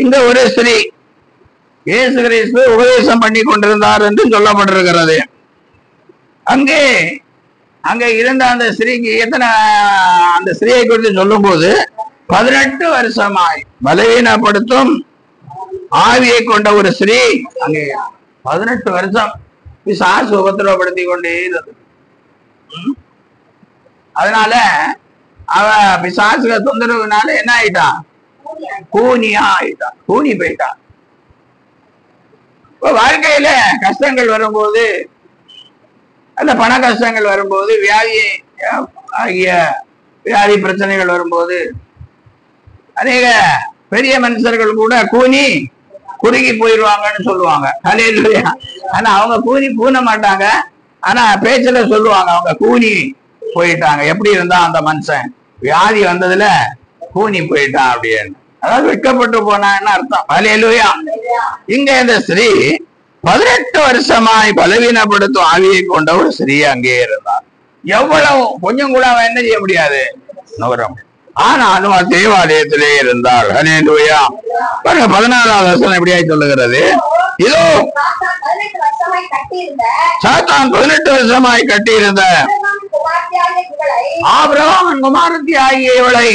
இங்க ஒரு ஸ்திரீ இயேசு கிறிஸ்து உபதேசம் பண்ணி கொண்டிருந்தார் என்று சொல்லப்பட்டிருக்கிறது. அங்கே இருந்த அந்த ஸ்திரீக்கு அந்த ஸ்திரீயை குறித்து சொல்லும் போது 18 வருஷமாய் பலவீனப்படுத்தும் ஆவியை கொண்ட ஒரு ஸ்திரீ அங்கே 18 வருஷம் பிசாசு உபத்திரவப்படுத்தி கொண்டே இருந்தது. அதனால அவ பிசாசுக தொந்தரவுனால என்ன ஆயிட்டான்? கூனியா ஆயிட்டான், கூனி போயிட்டான். இப்ப வாழ்க்கையில கஷ்டங்கள் வரும்போது, அந்த பண கஷ்டங்கள் வரும்போது, வியாதி பிரச்சனைகள் வரும்போது, அநேக பெரிய மனுஷர்கள் கூட கூனி குறுகி போயிடுவாங்கன்னு சொல்லுவாங்க. ஹல்லேலூயா. ஆனா அவங்க கூனி பூன மாட்டாங்க. ஆனா பேச்சுல சொல்லுவாங்க அவங்க கூனி போயிட்டாங்க. எப்படி இருந்தா அந்த மனுஷன் வியாதி வந்ததுல கூனி போயிட்டான் அப்படின்னு, அதாவது வெட்கப்பட்டு போனான்னு அர்த்தம். ஹல்லேலூயா. இங்க இந்த ஸ்திரீ 18 வருஷமாய் பலவீனப்படுத்தும் ஆவியை கொண்ட ஒரு ஸ்திரீ அங்கே இருந்தார். எவ்வளவு கொஞ்சம் கூட அவன் என்ன செய்ய முடியாது, நுகரம். ஆனாலும் தேவாலயத்திலே இருந்தாள். ஹல்லேலூயா. பாருங்க 14வது வசனம் எப்படியாய் சொல்லுகிறது, இதோ சாத்தான் 18 வருஷமாய் கட்டியிருந்த ஆபிரகாமின் குமாரத்தி ஆகிய இவளை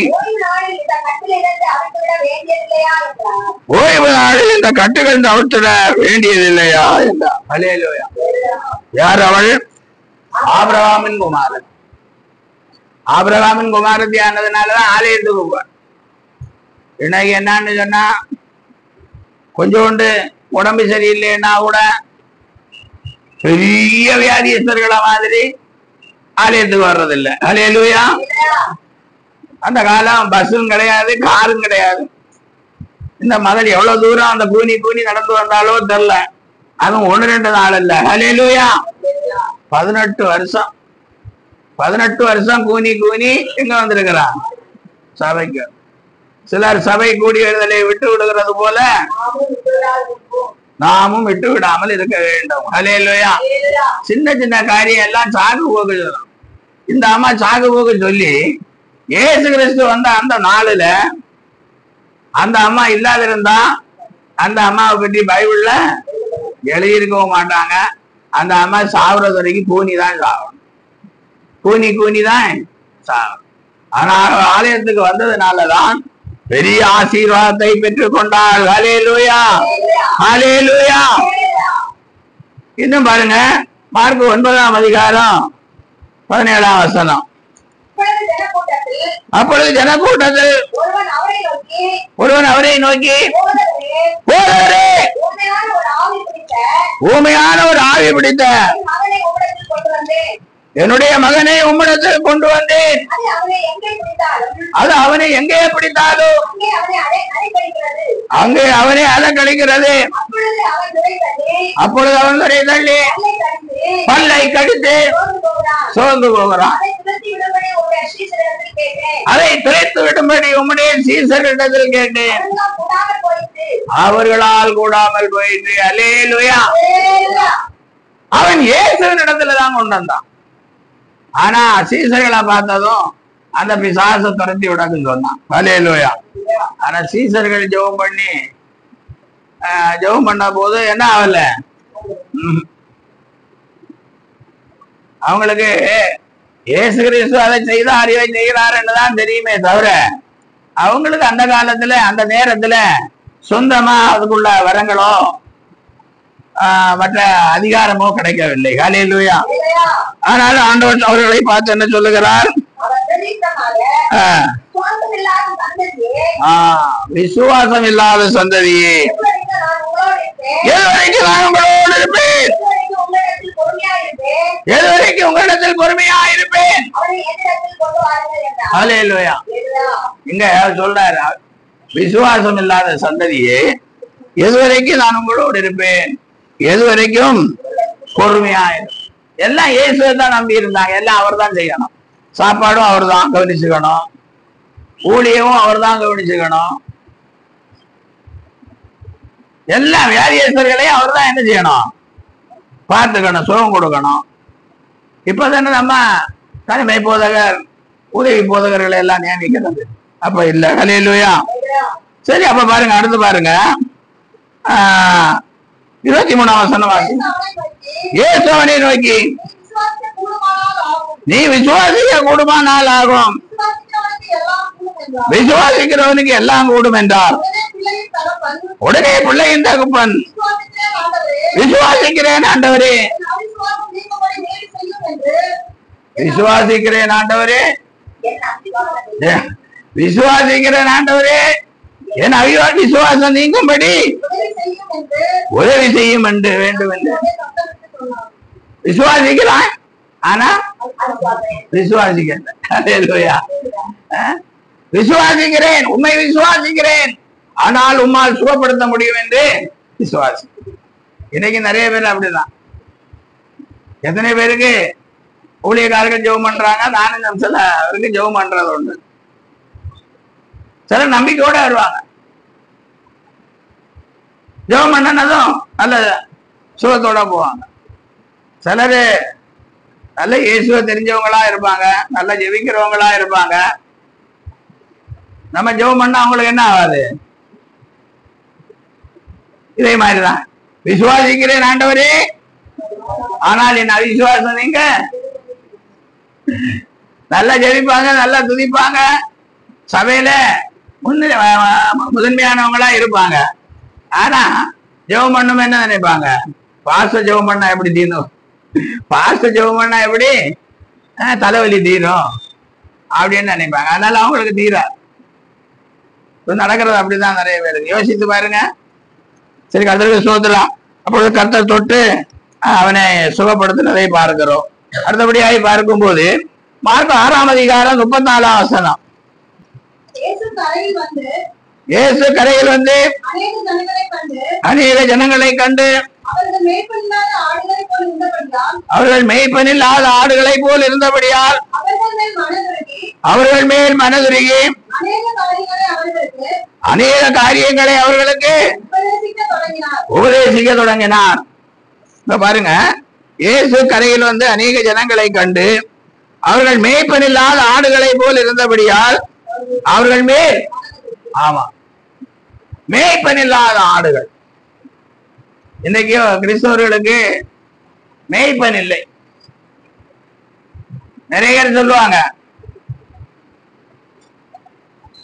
ஓய்வு நாளில் இந்த கட்டுகள் அவிழ்த்திட வேண்டியதில்லையா என்றார். ஹல்லேலூயா. யார் அவள்? ஆபிரகாமின் குமாரன். ஆபிரகாமின் குமாரத்தி ஆனதுனாலதான் ஆலயத்துக்கு போவார். இன்னைக்கு என்னன்னு சொன்னா, கொஞ்சோண்டு உடம்பு சரியில்லைன்னா கூட பெரிய வியாதியஸ்தர்களை மாதிரி ஆலயத்துக்கு வர்றதில்லை. ஹல்லேலூயா. அந்த காலம் பஸ்ஸும் கிடையாது, காரும் கிடையாது. இந்த மகள் எவ்வளவு தூரம் அந்த கூனி நடந்து வந்தாலோ தெரியல. அதுவும் 1-2 நாள் இல்ல. ஹல்லேலூயா. 18 வருஷம் கூனி எங்க வந்திருக்கிறான்? சபைக்கு. சிலர் சபை கூடி எழுதலை விட்டு விடுகிறது போல நாமும் விட்டு விடாமல் இருக்க வேண்டும். ஹல்லேலூயா. சின்ன சின்ன காரியம் எல்லாம் சாகு போக சொல்லும். இந்த அம்மா சாகு போக சொல்லி இயேசு கிறிஸ்து வந்த அந்த நாளுல அந்த அம்மா இல்லாதிருந்தா அந்த அம்மாவை பற்றி பைபிள்ல எழுதியிருக்கவும் மாட்டாங்க. அந்த அம்மா சாவுறது வரைக்கும் கூனிதான் சாகணும், கூனிதான் சாகணும். ஆனா ஆலயத்துக்கு வந்ததுனாலதான் பெரிய ஆசீர்வாதத்தை பெற்றுக் கொண்டாள். ஹல்லேலூயா. ஹல்லேலூயா. இன்னும் பாருங்க, மார்க் 9ஆம் அதிகாரம் 17ஆம் வசனம். அப்பொழுது ஜனக்கூட்டத்தில் ஒருவன் அவரை நோக்கி, ஊமையான ஒரு ஆவி பிடித்த என்னுடைய மகனை உம்மிடத்தில் கொண்டு வந்தேன். அது அவனை எங்கே பிடித்தாலும் அங்கே அவனை அலக்கழிக்கிறது. அப்பொழுது அவன் துறை தள்ளி பல்லை கடித்து சோர்ந்து போகிறான். அதை துரைத்து விடும்படி உம்முடைய சீசரிடத்தில் கேட்டேன், அவர்களால் கூடாமல் போயிட்டு. அல்லேலூயா. அவன் இயேசுவின் இடத்துலதான் கொண்டு வந்தான். ஆனா சீசர்களை பார்த்ததும் அந்த பிசாசை துரத்தி விடக்கு சொன்னான். அல்லேலூயா. ஆனா சீசர்கள் ஜெபம் பண்ண போது என்ன ஆகல, அவங்களுக்கு இயேசு கிறிஸ்து அதை செய்த அறிவை செய்கிறாருன்னு தான் தெரியுமே தவிர அவங்களுக்கு அந்த காலத்துல அந்த நேரத்துல சொந்தமா அதுக்குள்ள வரங்களோ மற்ற அதிகாரமோ கிடைக்கவில்லை. ஹல்லேலூயா. ஆனாலும் ஆண்டவர் அவர்களை பார்த்து என்ன சொல்லுகிறார், விசுவாசம் இல்லாத சந்ததியே, எதுவரைக்கும் நான் உங்களோடு இருப்பேன், எதுவரைக்கும் உங்களிடத்தில் பொறுமையா இருப்பேன். ஹல்லேலூயா. இங்க சொல்றாரு, விசுவாசம் இல்லாத சந்ததியே, எதுவரைக்கும் நான் உங்களோடு இருப்பேன், எதுவரைக்கும் பொறுமையாயிரும். எல்லாம் இயேசுவை தான் நம்பி இருந்தாங்க. எல்லாம் அவர் தான் செய்யணும். சாப்பாடும் அவர் தான் கவனிச்சுக்கணும், ஊழியமும் அவர் தான் கவனிச்சுக்கணும், எல்லா வியாதியஸ்தர்களையும் அவர் தான் என்ன செய்யணும், பார்த்துக்கணும், சுகம் கொடுக்கணும். இப்பதானே நம்ம தலைமை போதகர், உதவி போதகர்களை எல்லாம் நியமிக்கிறது. அப்ப இல்ல. ஹல்லேலூயா. சரி, அப்ப பாருங்க, அடுத்து பாருங்க 23ஆம் வசனம் வாசி. இயேசு அவனை நோக்கி, நீ விசுவாசிக்க கூடுமானால் ஆகும், விசுவாசிக்கிறவனுக்கு எல்லாம் கூடும் என்றார். உடனே பிள்ளையின் தகப்பன், விசுவாசிக்கிறேன் ஆண்டவரே, விசுவாசிக்கிறேன் ஆண்டவரே, விசுவாசிக்கிறேன் ஆண்டவரே, என் அவியோர் விசுவாசம் நீங்கும்படி உதவி செய்யும் என்று வேண்டும் என்று விசுவாசிக்கிறான். ஆனா விசுவாசிக்கிறேன், உண்மை விசுவாசிக்கிறேன், ஆனால் உம்மால் சுகப்படுத்த முடியும் என்று விசுவாசி. இன்னைக்கு நிறைய பேர் அப்படிதான். எத்தனை பேருக்கு ஊழியக்காரர்கள் ஜெபம் பண்றாங்க, நானும் சில அவருக்கு ஜெபம் பண்றது உண்டு. சில நம்பிக்கையோட வருவாங்க, ஜெபம் பண்ணனதும் நல்ல சுகத்தோட போவாங்க. சிலரு நல்ல இயேசுவை தெரிஞ்சவங்களா இருப்பாங்க, நல்லா ஜெபிக்கிறவங்களா இருப்பாங்க. நம்ம ஜெபம் பண்ணா அவங்களுக்கு என்ன ஆகாது? இதே மாதிரிதான், விசுவாசிக்கிறேன் ஆண்டவரே, ஆனால் என்ன அவிசுவாசம் நீங்க. நல்லா ஜெபிப்பாங்க, நல்லா துதிப்பாங்க, சபையில முதன்மையானவங்களா இருப்பாங்க. ஆனா ஜெபம் பண்ணும் என்ன நினைப்பாங்க? பாஸ்ட ஜெபம் பண்ணா எப்படி தீரும், பாஸ்ட ஜெபம் பண்ணா எப்படி தலைவலி தீரும் அப்படின்னு நினைப்பாங்க. அதனால அவங்களுக்கு தீராது. நடக்கிறது அப்படிதான் நிறைய பேருக்கு. யோசித்து பாருங்க. சரி, கர்த்தருக்கு ஸ்தோத்திரம். அப்பொழுது கர்த்தர் தொட்டு அவனை சுகப்படுத்தினதை பார்க்கிறோம். அடுத்தபடியாக பார்க்கும்போது மார்க் 6ஆம் அதிகாரம் 34ஆம் வசனம். இயேசு கரையில் வந்து அநேக ஜனங்களை கண்டு அவர்கள் மேய்ப்பனில்லாத ஆடுகளை போல் இருந்தபடியால் அவர்கள் மேல் மனதுருகி அநேக காரியங்களை அவர்களுக்கு உபதேசிக்க தொடங்கினார். பாருங்க, இயேசு கரையில் வந்து அநேக ஜனங்களை கண்டு அவர்கள் மேய்ப்பனில்லாத ஆடுகளை போல் இருந்தபடியால் அவர்கள் மேல், ஆமா, மேய்ப்பனில்லாத ஆடுகள். இன்னைக்கு கிறிஸ்தவர்களுக்கு மேய்ப்பன் இல்லை. நிறைய பேர் சொல்லுவாங்க,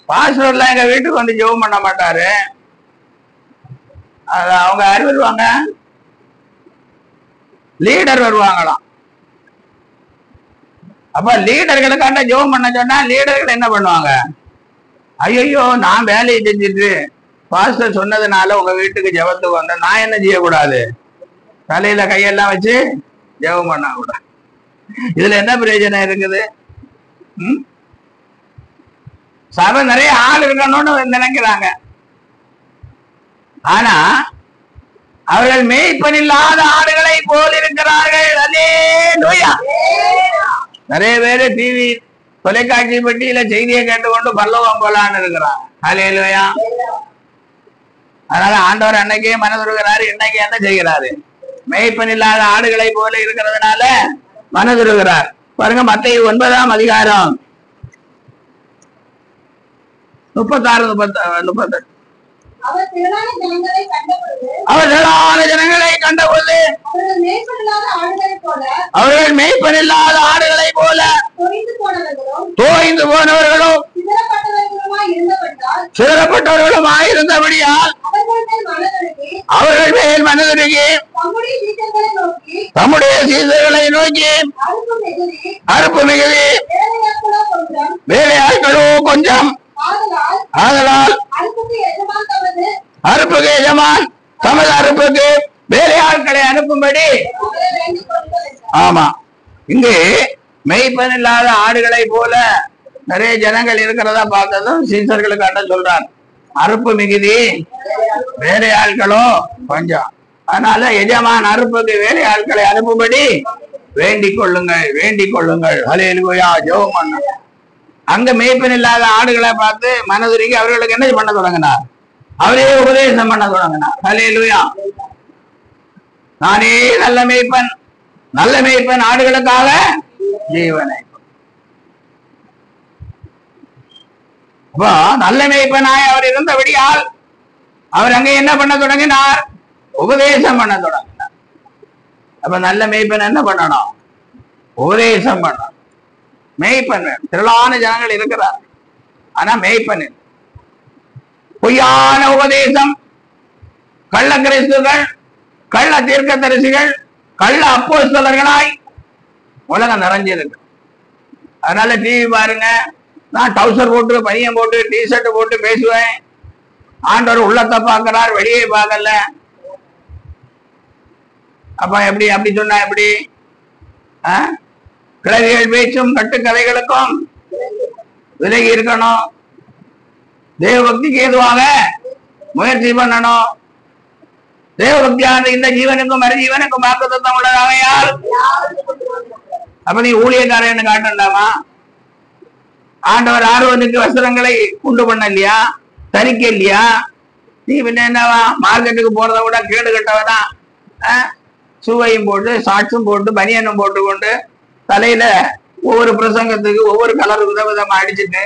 பாஸ்டர்ல எங்க வீட்டுக்கு வந்து ஜெபம் பண்ண மாட்டாரு. அவங்க யார் வருவாங்க? லீடர் வருவாங்களாம். அப்ப லீடர்களுக்காண்ட ஜெபம் பண்ண சொன்னா லீடர்கள் என்ன பண்ணுவாங்க? ஐயோ, நான் வேலையை செஞ்சுட்டு பாஸ்டர் சொன்னதுனால உங்க வீட்டுக்கு ஜெபத்துக்கு வந்த, நான் என்ன செய்யக்கூடாது? தலையில கையெல்லாம் வச்சு ஜெபம் பண்ண கூடாது. இதுல என்ன பிரயோஜனம் இருக்குது? சபை நிறைய ஆள் இருக்கணும்னு நினைக்கிறாங்க. ஆனா அவர்கள் மேய்ப்பனில்லாத ஆடுகளை போல் இருக்கிறார்கள். அல்லேலூயா. நிறைய பேரு டிவி தொலைக்காட்சி பெட்டியில செய்தியை கேட்டுக்கொண்டு பரலோகம் போலான்னு இருக்கிறாங்க. அல்லேலூயா. அதனால ஆண்டவர் அன்னைக்கே மனதுருகிறாரு, இன்னைக்கு என்ன செய்கிறாரு? மேய்ப்பனில்லாத ஆடுகளை போல இருக்கிறதுனால மனதுருகிறார். பாருங்க, மத்தேயு 9ஆம் அதிகாரம் 36-38. அவர் திரளான ஜனங்களை கண்டபோது அவர்கள் மேய்ப்பனில்லாத ஆடுகளை போல தோய்ந்து போனவர்களும் சிதறப்பட்டவர்களுமாய் இருந்தபடியால் அவர்கள் மேல் மனதுருகி தம்முடைய சீசர்களை நோக்கி, அறுப்பு மிகுதி, வேலையாட்களோ கொஞ்சம், ஆதலால் அறுப்புக்கு எஜமான் தமது அறுப்புக்கு வேலையாட்களை அனுப்பும்படி. ஆமா, இங்கு மெய்ப்பன் இல்லாத ஆடுகளை போல நிறைய ஜனங்கள் இருக்கிறதா பார்த்ததும் சீசர்களுக்காண்ட சொல்றார். அறுப்பு மிகுதி, வேலையாட்களோ கொஞ்சம். அதனால எஜமான் அறுப்புக்கு வேலையாட்களை அனுப்பும்படி வேண்டிக் கொள்ளுங்கள், வேண்டிக் கொள்ளுங்கள். ஹல்லேலூயா. ஜெபம் பண்ண அங்க மேய்ப்பன் இல்லாத ஆடுகளை பார்த்து மனதுருகி அவர்களுக்கு என்ன பண்ண தொடங்கினார்? அவரே உபதேசம் பண்ண தொடங்கினார். ஹல்லேலூயா. நானே நல்ல மேய்ப்பன், நல்ல மேய்ப்பன் ஆடுகளுக்காக ஜீவனை. அப்போ நல்ல மேய்ப்பனாய் அவர் இருந்தபடியால் அவர் அங்க என்ன பண்ண தொடங்கினார்? உபதேசம் பண்ண தொடங்கினார். அப்ப நல்ல மேய்ப்பன் என்ன பண்ணணும்? உபதேசம் பண்ணணும். மேய்ப்பன் திரளான ஜனங்கள் இருக்கிறார், ஆனா மேய்ப்பன் பொய்யான உபதேசம், கள்ள கிறிஸ்துகள், கள்ள தீர்க்கதரிசிகள், கள்ள அப்போஸ்தலர்களாய் உலகம் நிறைஞ்சிருக்கு. அதனால டிவி பாருங்க, நான் டவுசர் போட்டு பனியம் போட்டு டிஷர்ட் போட்டு பேசுவேன். ஆண்டவர் உள்ளத்தை பார்க்கிறார், வெளியே பார்க்கல. அப்ப எப்படி அப்படி சொன்னா எப்படி? கிழவிகள் பேச்சும் கட்டுக்கதைகளுக்கும் விலகி இருக்கணும். தேவபக்திக்கு ஏதுவாக முயற்சி பண்ணணும். தேவபக்தியானது இந்த ஜீவனுக்கும் மறுஜீவனுக்கும் வாக்குத்தத்தம் உள்ளதாகையால் அப்ப நீ ஊழியக்காரன்னு காட்டண்டாமா? ஆண்டவர் ஆர்வனுக்கு வஸ்திரங்களை உண்டு பண்ண இல்லையா, தரிக்க இல்லையா? நீ பின்ன என்னவா? மார்க்கெட்டுக்கு போறத விட கேடு கட்டவனா? சுவையும் போட்டு சாட்சும் போட்டு பனியனும் போட்டு கொண்டு தலையில ஒவ்வொரு பிரசங்கத்துக்கு ஒவ்வொரு கலர் விதவிதமா அடிச்சுட்டு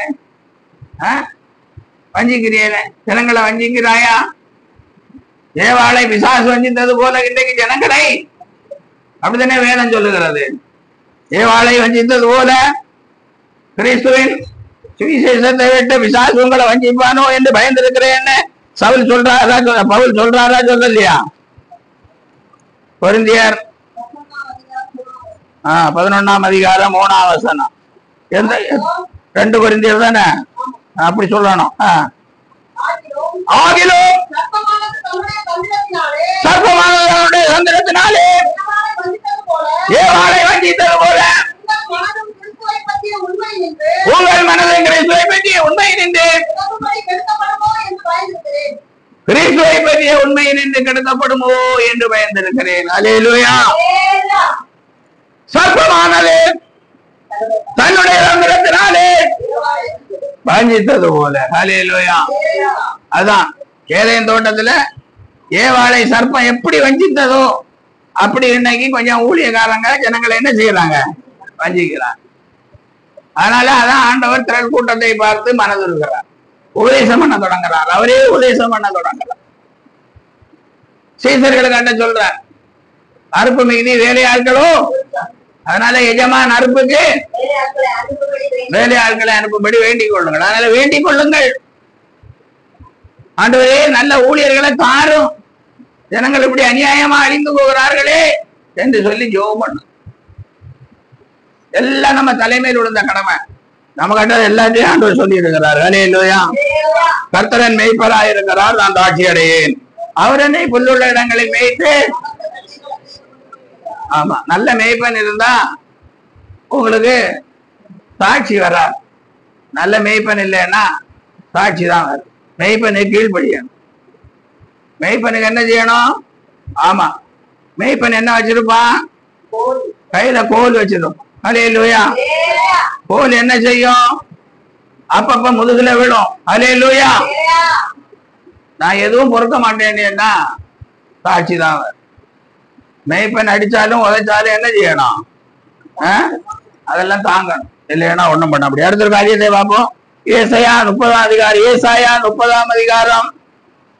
வஞ்சிக்கிறீல ஜனங்களை வஞ்சிக்கிறாயா? ஏவாளை பிசாசு வஞ்சித்தது போல இன்றைக்கு ஜனங்களை, அப்படித்தானே வேதம் சொல்லுகிறது. ஏவாளை வஞ்சித்தது போல கிறிஸ்துவின் சுவிசேஷத்தை விட்டு பிசாசு உங்களை வஞ்சிப்பானோ என்று பயந்திருக்கிறேன்னு சவுல் சொல்றாரா, பவுல் சொல்றாரா, சொல்லலையா? கொரிந்தியர் 11ஆம் அதிகாரம் 3ஆம் வசனம். எந்த 2 கொரிந்தியர் தானே? அப்படி சொல்லணும். ஆகிலும் சர்ப்பமானவருடைய தந்திரத்தினாலே ஏவாளை வஞ்சித்தது போல உங்கள் மனதை கிறிஸ்துவை பற்றிய உண்மை நின்று கிறிஸ்துவை பற்றிய உண்மை நின்று கெடுக்கப்படுமோ என்று பயந்திருக்கிறேன். அல்லேலூயா. சர்ப்பமானது தன்னுடைய தந்திரத்தினாலே வஞ்சித்தது போல. அல்லேலூயா. அதான் ஏதேன் தோட்டத்துல ஏவாளை சர்ப்பம் எப்படி வஞ்சித்ததோ அப்படி இன்னைக்கு கொஞ்சம் ஊழியக்காரங்க ஜனங்களை என்ன செய்யறாங்க? வஞ்சிக்கிறாங்க. அதனால அதான் ஆண்டவர் திரள் கூட்டத்தை பார்த்து மனதுருகிறார், உபதேசம் பண்ண தொடங்குறார். அவரே உபதேசம் பண்ண தொடங்குறார். சீசர்களுக்கு என்ன சொல்றார்? அறுப்பு மிகுதி, வேலையாட்களோ. அதனால எஜமான் அறுப்புக்கு வேலையாட்களை அனுப்பும்படி வேண்டிக் கொள்ளுங்கள். அதனால வேண்டிக் கொள்ளுங்கள். ஆண்டவரே நல்ல ஊழியர்களை தாரும், ஜனங்கள் இப்படி அநியாயமா அழிந்து போகிறார்களே என்று சொல்லி ஜெபம் பண்ணும். எல்லாம் நம்ம தலைமையில் விழுந்த கடமை. நம்ம கண்டது எல்லாத்தையும் ஆண்டவர் சொல்லி இருக்கிறார். அல்லேலூயா. கர்த்தரன் மேய்ப்பராய் இருக்கிறார், நான் தாட்சி அடையேன். அவர் என்னை புல்லுள்ள இடங்களை மேய்த்து. ஆமா, நல்ல மேய்ப்பன் இருந்தா உங்களுக்கு சாட்சி வராது. நல்ல மேய்ப்பன் இல்லைன்னா சாட்சி தான் வரும். மேய்ப்பனுக்கு கீழ்படியணும். மேய்ப்பனுக்கு என்ன செய்யணும்? ஆமா, மேய்ப்பன் என்ன வச்சிருப்பான்? கையில கோல் வச்சிருப்பான். அல்லேலூயா. கோல் என்ன செய்யும்? அப்பப்ப முதுகுல விடும். அல்லேலூயா. நான் எதுவும் பொறுக்க மாட்டேன்னா சாட்சி தான் வரும். மேய்ப்பன் அடிச்சாலும் உதைச்சாலும் என்ன செய்யணும்? அதெல்லாம் தாங்கணும். இல்லைன்னா ஒண்ணும் பண்ண முடியாது. அடுத்த காரியத்தை பார்ப்போம். ஏசாயா 30ஆம் அதிகாரம். ஏசாயா 30ஆம் அதிகாரம்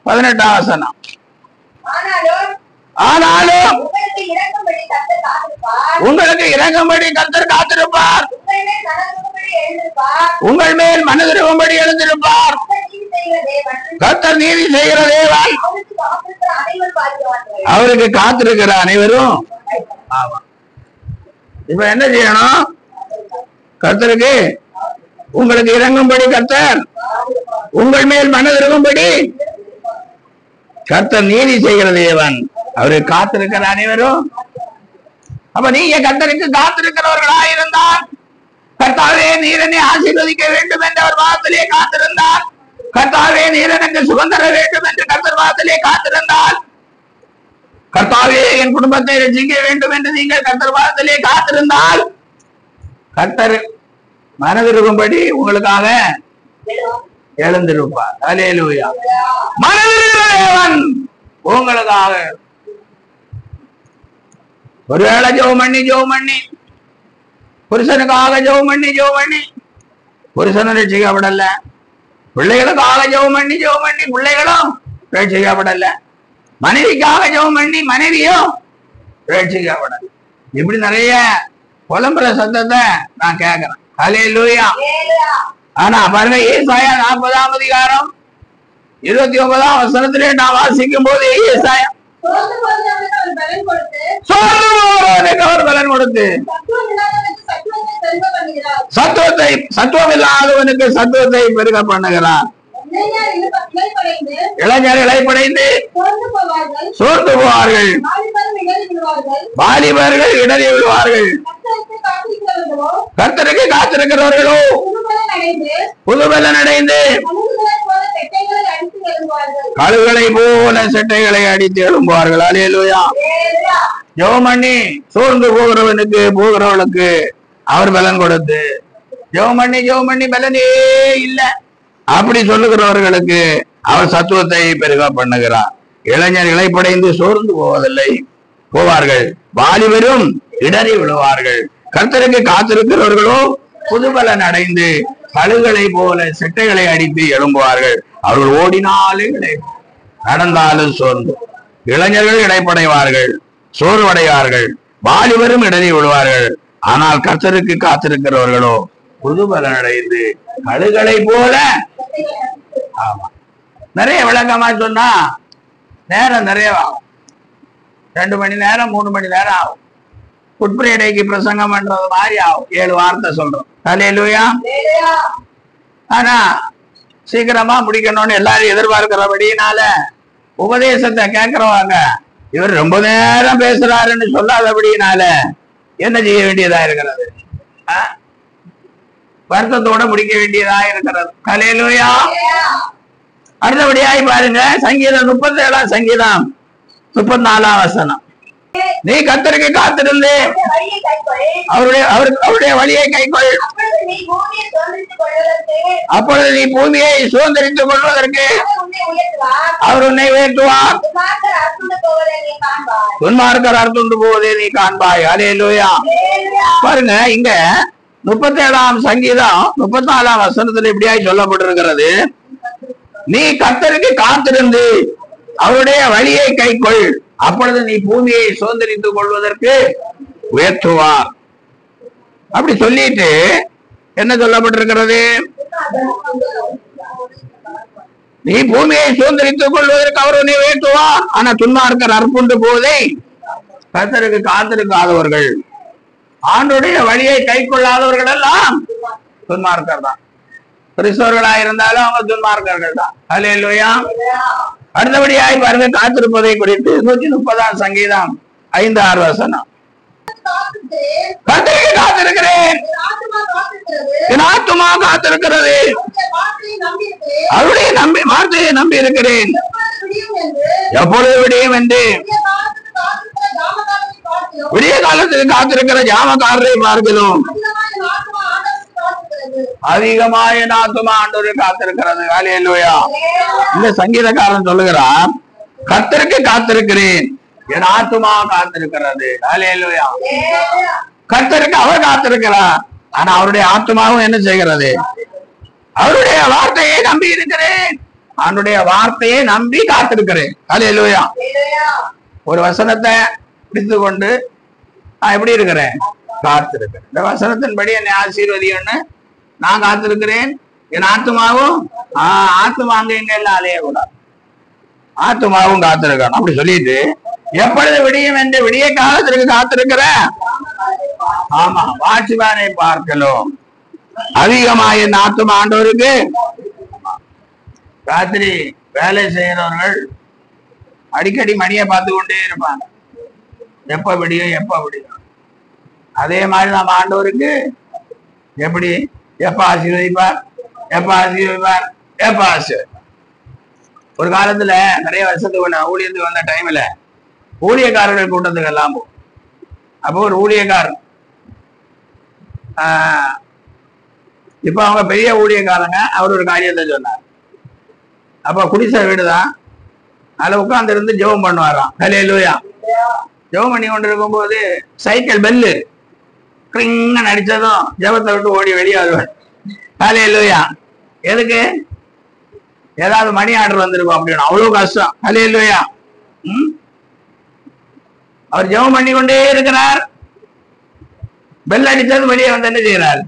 18ஆம் வசனம். ஆனாலும் உங்களுக்கு இறங்கும்படி கர்த்தர் காத்திருப்பார், உங்கள் மேல் மனதிருக்கும்படி எழுந்திருப்பார். கர்த்தர் நீதி செய்கிற தேவன், அவருக்கு காத்திருக்கிற அனைவரும். ஆமா, இப்ப என்ன செய்யணும்? கர்த்தருக்கு உங்களுக்கு இறங்கும்படி கர்த்தர், உங்கள் மேல் மனதிருக்கும்படி கர்த்தர் நீதி செய்கிற தேவன், அவருக்கு காத்திருக்கிற அனைவரும். அப்ப நீங்க கர்த்தருக்கு காத்திருக்கிறவர்களாயிருந்தால், கர்த்தாவே நீர் என்னை ஆசீர்வதிக்க வேண்டும் என்ற ஒரு வார்த்தையிலே காத்திருந்தார். கர்த்தாவே நீர் எனக்கு சுதந்திர வேண்டும் என்று கர்த்தர் வாசலே காத்திருந்தால், கர்த்தாவே என் குடும்பத்தை ரட்சிக்க வேண்டும் என்று நீங்கள் கர்த்தர் வாசலே காத்திருந்தால், கர்த்தர் மனதிருக்கும்படி உங்களுக்காக எழுந்திருப்பார். அல்லேலூயா. மனதிருக்கிற தேவன் உங்களுக்காக. ஒருவேளை ஜெபம் பண்ணி புருஷனுக்காக ஜெபம் பண்ணி புருஷனை ரட்சிக்கப்படல, பிள்ளைகளுக்காக ஜெபம் பண்ணி பிள்ளைகளும் ரட்சிக்கப்படல, மனைவிக்காக ஜெபம் பண்ணி மனைவியும் ரட்சிக்கப்படல. இப்படி நிறைய புலம்புற சத்தத்தை நான் கேட்கிறேன். அல்லேலூயா. ஆனா பாருங்க, ஏசாயா 40ஆம் அதிகாரம் 29ஆம் வசனத்திலே நான் வாசிக்கும் போது, ஏசாயா அவர் பலன் கொடுத்து சத்துவம் இல்லாதவனுக்கு சத்துவத்தை பெருக பண்ணுகிறார். இளைஞர் இளைப்படைந்து சோர்ந்து போவார்கள், வாலிபர்கள் இடறி விடுவார்கள். கர்த்தருக்கு காத்திருக்கிறவர்களோ புதுபலன் அடைந்து கழுகளை போல செட்டைகளை அடித்து எழும்புவார்கள். அல்லேலூயா. ஜெபம் பண்ணி சோர்ந்து போகிறவளுக்கு அவர் பலன் கொடுத்து, ஜெபம் பண்ணி பலனே இல்ல அப்படி சொல்லுகிறவர்களுக்கு அவர் சத்துவத்தை பெருக பண்ணுகிறார். இளைஞர் இளைப்படைந்து சோர்ந்து போவார்கள், வாலிபரும் இடறி விழுவார்கள். கர்த்தருக்கு காத்திருக்கிறவர்களோ புதுபலன் அடைந்து கழுகளை போல செட்டைகளை அடித்து எழும்புவார்கள். அவர்கள் ஓடினாலும் நடந்தாலும் சோர்ந்து, இளைஞர்கள் இடைப்படைவார்கள், சோர்வடைவார்கள், வாலிபரும் இடறி விழுவார்கள். ஆனால் கர்த்தருக்கு காத்திருக்கிறவர்களோ புதுபலன் அடைந்து கழுகளை போல. ஆமா, நிறைய விளக்கமா சொன்னா நேரம் நிறைய ஆகும். 2 மணி நேரம் 3 மணி நேரம் ஆகும். குட்பிரேடைக்கு பிரசங்கம் பண்றது மாதிரி ஆகும். 7 வார்த்தை சொல்றோம். அல்லேலூயா. ஆனா சீக்கிரமா முடிக்கணும்னு எல்லாரும் எதிர்பார்க்கிறபடினால உபதேசத்தை கேட்கிறவாங்க இவர் ரொம்ப நேரம் பேசுறாருன்னு சொல்லாதபடினால என்ன செய்ய வேண்டியதா இருக்கிறது? வருத்தத்தோட முடிக்க வேண்டியதா இருக்கிறது. அல்லேலூயா. அடுத்தபடியாய் பாருங்க, சங்கீதம் 37ஆம் சங்கீதம் 34ஆம் வசனம். நீ கர்த்தருக்கு காத்திருந்து அவருடைய வழியை கைக்கொள், அப்பொழுது நீ பூமியை சுதந்திரித்துக் கொள்வதற்கு அவர் உன்னை உயர்த்துவார், துன்மார்க்கர் அறுத்துண்டு போவதை நீ காண்பாய். அல்லேலூயா. பாருங்க, இங்க 37ஆம் சங்கீதம் 34ஆம் வசனத்துல இப்படியாய் சொல்லப்பட்டிருக்கிறது, நீ கர்த்தருக்கு காத்திருந்து அவருடைய வழியை கைக்கொள், அப்பொழுது நீ பூமியை சுதந்திரித்துக் கொள்வதற்கு உயர்த்துவார். அப்படி சொல்லிட்டு என்ன சொல்லப்பட்டிருக்கிறது? நீ பூமியை சுதந்திரித்துக் கொள்வதற்கு அவர் உன்னை உயர்த்துவார். ஆனா துன்மார்க்கர் அற்புண்டு போவதை கர்த்தருக்கு காத்திருக்காதவர்கள், ஆண்டுடைய வழியை கை கொள்ளாதவர்கள் எல்லாம் துன்மார்க்கர் தான். கிறிஸ்தவர்களாக இருந்தாலும் அவங்க துன்மார்க்கர்கள் தான். அல்லேலூயா. அடுத்தபடியாய் பாருங்க, காத்திருப்பதை குறித்து 130ஆம் சங்கீதம் 5-6 வசனம். கர்த்தருக்கு காத்திருக்கிறேன், என் ஆத்துமா காத்திருக்கிறது, அவருடைய வார்த்தையை நம்பி இருக்கிறேன், எப்பொழுது விடியும் என்று. விடிய காலத்துக்கு காத்திருக்கிற ஜாமக்காரரை பார்க்கிறோம், அதிகமாக என் ஆத்துமா ஆண்டவரை காத்திருக்கிறது. அல்லேலூயா. இந்த சங்கீதக்காரன் சொல்லுகிறான், கர்த்தருக்கு காத்திருக்கிறேன், என் ஆத்துமா காத்திருக்கிறது. அல்லேலூயா. கர்த்தருக்கு அவர் காத்திருக்கிறார், ஆனா அவருடைய ஆத்துமாவும் என்ன செய்கிறது? அவருடைய வார்த்தையை நம்பி இருக்கிறேன், அவனுடைய வார்த்தையை நம்பி காத்திருக்கிறேன். அல்லேலூயா. ஒரு வசனத்தை பிடித்து கொண்டு நான் எப்படி இருக்கிறேன்? காத்திருக்கிறேன். இந்த வசனத்தின்படி என்னை ஆசீர்வதின்னு நான் காத்திருக்கிறேன், என் ஆத்துமாவும் ஆத்துமா அங்க எங்க எல்லாம் அலைய கூடாது, ஆத்துமாவும் காத்திருக்கணும். அப்படி சொல்லிட்டு எப்பொழுது விடியும் என்று விடிய காலத்திற்கு காத்திருக்கிற ஆமா வாட்சிமானை பார்க்கலாம், அதிகமா என் ஆத்துமா ஆண்டவருக்கு. ராத்திரி வேலை செய்யறவர்கள் அடிக்கடி மணியை பார்த்து கொண்டே இருப்பாங்க, எப்ப விடியும். அதே மாதிரி நம்ம ஆண்டவருக்கு எப்படி எப்ப ஆசீர்வதிப்பார் ஏப்பா ஒரு காலத்துல நிறைய வருஷத்துக்கு ஊழியத்துக்கு வந்த டைம்ல ஊழியக்காரர்கள் கூட்டத்துக்கு எல்லாம் போகும். அப்போ ஒரு ஊழியக்காரன் இப்ப அவங்க பெரிய ஊழியக்காரங்க, அவர் ஒரு காரியத்தை சொன்னார். அப்ப குடிசை வீடுதான், அதுல உட்கார்ந்து இருந்து ஜெபம் பண்ணுவாராம். ஹல்லேலூயா. ஜெபம் பண்ணி கொண்டு இருக்கும் போது சைக்கிள் பெல்லு கிரிங்கன்னு அடிச்சதும் ஜெபத்தை விட்டு ஓடி வெளியே வருவார். ஹல்லேலூயா. எதுக்கு? ஏதாவது மணி ஆர்டர் வந்திருக்கும் அப்படின்னு. அவ்வளவு கஷ்டம். ஹல்லேலூயா. அவர் ஜெபம் பண்ணி கொண்டே இருக்கிறார். பெல் அடிச்சது வெளியே வந்து என்ன செய்யறாரு?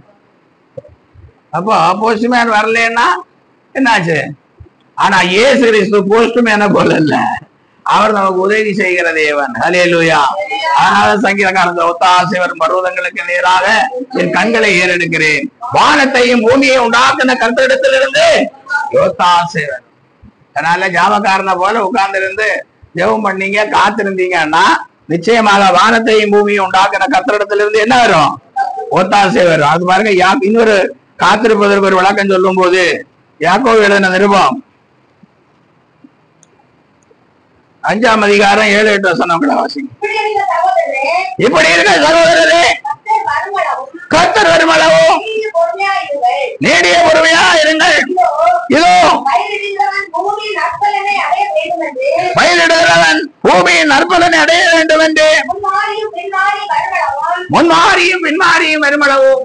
அப்போ போஸ்ட்மேன் வரலன்னா என்னாச்சு? ஆனா இயேசு கிறிஸ்து போஸ்ட்மேனை போல இல்ல, அவர் நமக்கு உதவி செய்கிற தேவன். ஹல்லேலூயா. அதனால சங்கீதக்காரன் ஒத்தாசை வரும் பர்வதங்களுக்கு நேராக என் கண்களை ஏறெடுக்கிறேன், வானத்தையும் பூமியை உண்டாக்குன கர்த்தரிடத்திலிருந்து ஒத்தாசை வரும். அதனால ஜாமக்காரனை போல உட்கார்ந்து இருந்து ஜெபம் பண்ணீங்க, காத்திருந்தீங்கன்னா நிச்சயமாக வானத்தையும் பூமியை உண்டாக்குன கர்த்தரிடத்திலிருந்து என்ன வரும்? ஒத்தாசை வரும். அது பாருங்க, இன்னொரு காத்திருப்பதற்கு ஒரு விளக்கம் சொல்லும் போது யாக்கோபு எழுதின நிருபம் 5ஆம் அதிகாரம் 7-8 வசனங்களை வாசிங்க. இப்படி இருக்க சகோதரரே, கர்த்தர் வருமளவும் நீடிய பொறுமையா இருங்கள். இதோ பயிரிடுகிறவன் பூமியின் நற்பலனை அடைய வேண்டும் என்று முன்மாறியும் பின்மாறியும் வருமளவும்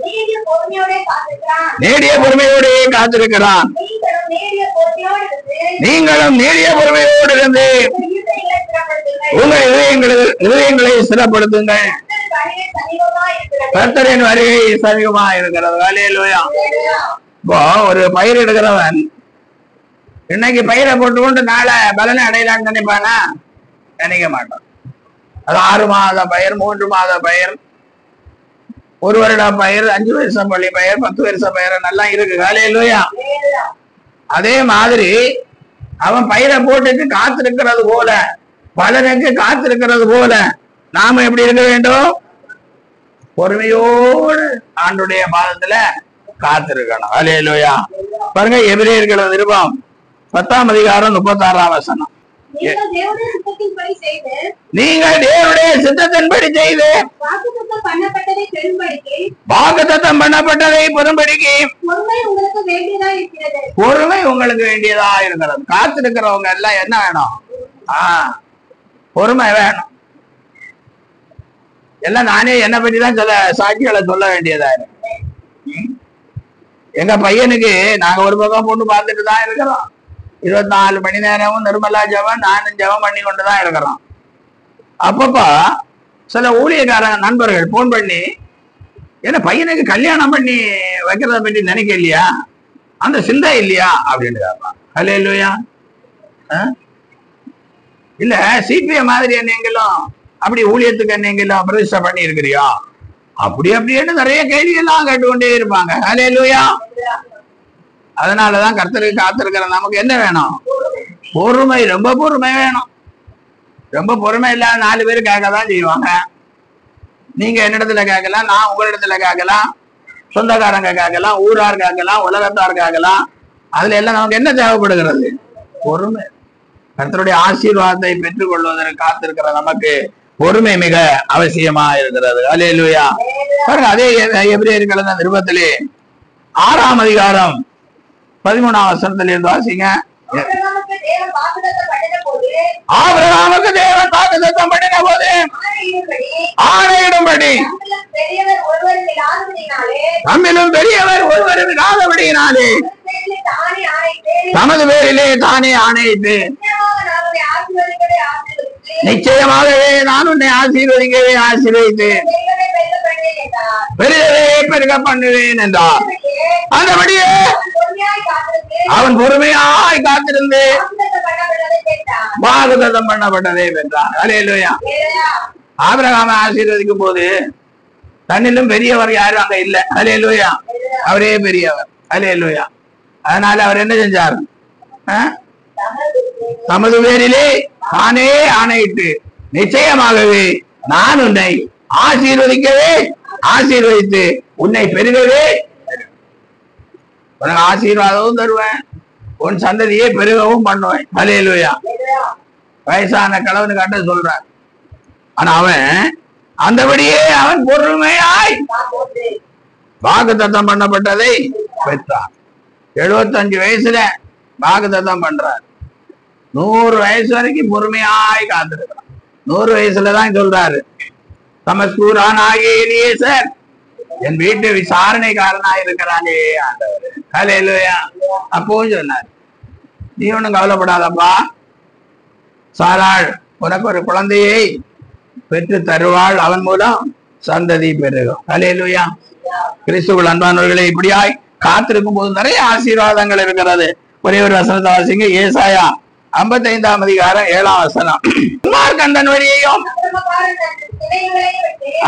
நீடிய பொறுமையோடு காத்திருக்கிறான். நீங்களும் நீடிய பொறுமையோடு இருந்து உங்கள் இதயங்களை சிறப்படுத்துங்கள். கர்த்தரின் வருகை சமீபமா இருக்கிறது. ஹல்லேலூயா. இப்போ ஒரு பயிரிடுகிறவன் இன்னைக்கு பயிரை போட்டுக்கொண்டு நாளை பலனை அடையலான்னு நினைப்பானா? நினைக்க மாட்டான். அது 6 மாத பயிர், 3 மாத பயிர், 1 வருட பயிர், 5 வருஷம் பள்ளி பயிர், 10 வருஷம் பயிர் நல்லா இருக்கு. ஹல்லேலூயா. அதே மாதிரி அவன் பயிரை போட்டுட்டு காத்திருக்கிறது போல, பலனுக்கு காத்திருக்கிறது போல நாம எப்படி இருக்க வேண்டும்? பொறுமையோடு ஆண்டுடைய பாதத்துல காத்திருக்கணும். ஹல்லேலூயா. பாருங்க, எபிரேயர்கள் நிருபம் 10ஆம் அதிகாரம் 36ஆம் வசனம். நீங்கள் தேவனுடைய சித்தத்தின்படி செய்து வாக்குத்தத்தம் பண்ணப்பட்டதை பெறும்படிக்கு பொறுமை உங்களுக்கு வேண்டியதா இருக்கிறது. காத்திருக்கிறவங்க எல்லாம் என்ன வேணும்? பொறுமை வேணும். எல்லாம் நானே என்னை பற்றி தான் சில சாட்சிகளை சொல்ல வேண்டியதா இருக்கு. எங்க பையனுக்கு நாங்க ஒரு பக்கம் பொண்ணு பார்த்துட்டு தான் இருக்கிறோம். 24 மணி நேரமும் நிர்மலா ஜெபம், நானும் ஜெபம் பண்ணி கொண்டுதான் இருக்கிறோம். அப்பப்பா சில ஊழியக்காரங்க நண்பர்கள் போன் பண்ணி, என்ன பையனுக்கு கல்யாணம் பண்ணி வைக்கிறத பற்றி நினைக்க இல்லையா, அந்த சிந்தை இல்லையா அப்படின்னு கேட்பான். ஹல்லேலூயா. இல்ல சிபிஐ மாதிரி என்னங்களும் அப்படி ஊழியத்துக்கு என்னங்களும் பிரதிஷ்டை பண்ணி இருக்கிறியா அப்படின்னு நிறைய கேள்வி எல்லாம் கேட்டுக்கொண்டே இருப்பாங்க. ஹல்லேலூயா. அதனாலதான் கர்த்தருக்கு காத்திருக்கிற நமக்கு என்ன வேணும்? பொறுமை. ரொம்ப பொறுமை வேணும். ரொம்ப பொறுமை இல்லாத 4 பேர் கேட்கதான் செய்வாங்க. நீங்க என்னிடத்துல கேட்கலாம், நான் உங்களிடத்துல கேட்கலாம், சொந்தக்காரங்க கேட்கலாம், ஊரார் கேட்கலாம், உலகத்தார் கேட்கலாம். அதுல எல்லாம் நமக்கு என்ன தேவைப்படுகிறது? பொறுமை. கர்த்தருடைய ஆசீர்வாதத்தை பெற்றுக் கொள்வதற்கு காத்திருக்கிற நமக்கு பொறுமை மிக அவசியமா இருக்கிறது. ஹல்லேலூயா. பாருங்க, அதே எபிரேயர்கள் நிருபத்திலே 6ஆம் அதிகாரம் 13ஆம் வசனத்திலிருந்து வாசிங்க. ஆபிரகாமுக்கு தேவன் வாக்குத்தத்தம் பண்ணின போது ஆணையிடும்படி நம்மிலும் பெரியவர் ஒருவரும் இராதபடியினாலே தமது பேரிலே தானே ஆணையிட்டு நிச்சயமாகவே நான் உன்னை ஆசீர்வதிக்கவே ஆசீர்வதித்து பெரியதை பெருக பண்ணுவேன் என்றார். அந்தபடியே அவன் பொறுமையாய் காத்திருந்து வாக்குத்தத்தம் பண்ணப்பட்டதை பெற்றான். ஹல்லேலூயா. ஆபிரகாமை ஆசீர்வதிக்கும் போது தன்னிலும் பெரியவர் யாரும் அங்க இல்ல. ஹல்லேலூயா. அவரே பெரியவர். ஹல்லேலூயா. அதனால அவர் என்ன செஞ்சார்? தமது பேரிலே தானே ஆணையிட்டு நிச்சயமாகவே நான் உன்னை ஆசீர்வதிக்கவே ஆசீர்வதித்து உன்னை பெருகவே உனக்கு ஆசீர்வாதமும் தருவேன், உன் சந்ததியை பெருகவும் பண்ணுவேன். ஹல்லேலூயா. வயசான கணவன் கட்ட சொல்றான். ஆனா அவன் அந்தபடியே அவன் பொறுமையாய் வாக்குத்தத்தம் பண்ணப்பட்டதை பெற்றான். 75 வயசுல வாக்குத்தத்தம் பண்றார். 100 வயசு வரைக்கும் பொறுமையாய் காத்திருக்கிறான். 100 வயசுலதான் சொல்றாரு, தமஸ்கூரான் ஆகிய எலியேசர் என் வீட்டு விசாரணைக்காரனா இருக்கிறானே ஆண்டவர். ஹல்லேலூயா. அப்பவும் சொன்னார், நீ ஒண்ணும் கவலைப்படாதப்பா, சாராள் உனக்கு ஒரு குழந்தையை பெற்று தருவாள், அவன் மூலம் சந்ததி பெருகும். ஹல்லேலூயா. கிறிஸ்துவுக்குள் அன்பானவர்களே, இப்படியாய் காத்திருக்கும் போது நிறைய ஆசீர்வாதங்கள் இருக்கிறது. ஒரே ஒரு வசனத்தை வாசிங்க. ஏசாயா 55ஆம் அதிகாரம் 7ஆம் வசனம். கந்தன் வழியையும்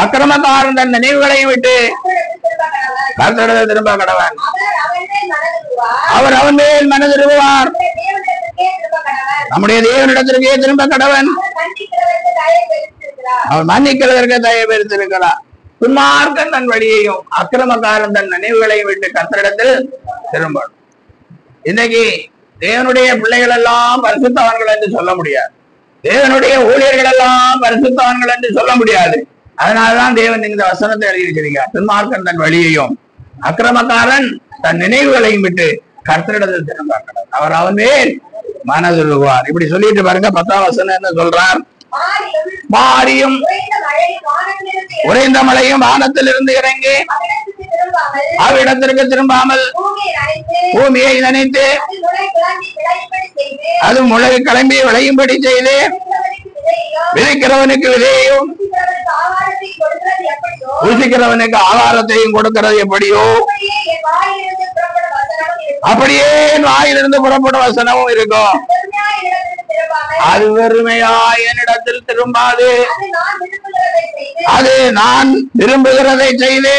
அக்கிரமக்காரன் தன் நினைவுகளையும் விட்டு கர்த்தரிடத்தில் திரும்ப கடவன். அவர் அவன் மேல் மனதிருவார். நம்முடைய தேவனிடத்திற்கே திரும்ப கடவன். அவர் மன்னிக்கிறதற்கு தயவு பெருத்திருக்கிறார். துன்மார்க்கன் தன் வழியையும் அக்கிரமக்காரன் தன் நினைவுகளையும் விட்டு கர்த்தரிடத்தில் திரும்பணும். இன்னைக்கு தேவனுடைய பிள்ளைகள் எல்லாம் பரிசுத்தவான்கள் என்று சொல்ல முடியாது. தேவனுடைய ஊழியர்கள் எல்லாம் பரிசுத்தவான்கள் என்று சொல்ல முடியாது. அதனாலதான் தேவன் இந்த வசனத்தை எழுதியிருக்கிறார். துன்மார்க்கன் தன் வழியையும் அக்கிரமக்காரன் தன் நினைவுகளையும் விட்டு கர்த்தரிடத்தில் திரும்ப கடவன். அவர் அவன் மேல் மனதுருவார். இப்படி சொல்லிட்டு பாருங்க. 10ஆம் வசனம் என்ன சொல்றார்? மாரியும் உறைந்த மழையும் வானத்திலிருந்து இறங்கி அவ்விடத்திற்கு திரும்பாமல் பூமியை நனைத்து அது முளை கிளம்பி விளையும்படி செய்து விதைக்கிறவனுக்கு விதையையும் ருசிக்கிறவனுக்கு ஆகாரத்தையும் கொடுக்கிறது எப்படியோ அப்படியே வாயிலிருந்து புறப்படும் வசனமும் இருக்கும். அது வெறுமையாய் என்னிடத்தில் திரும்பாது, அது நான் விரும்புகிறதை செய்து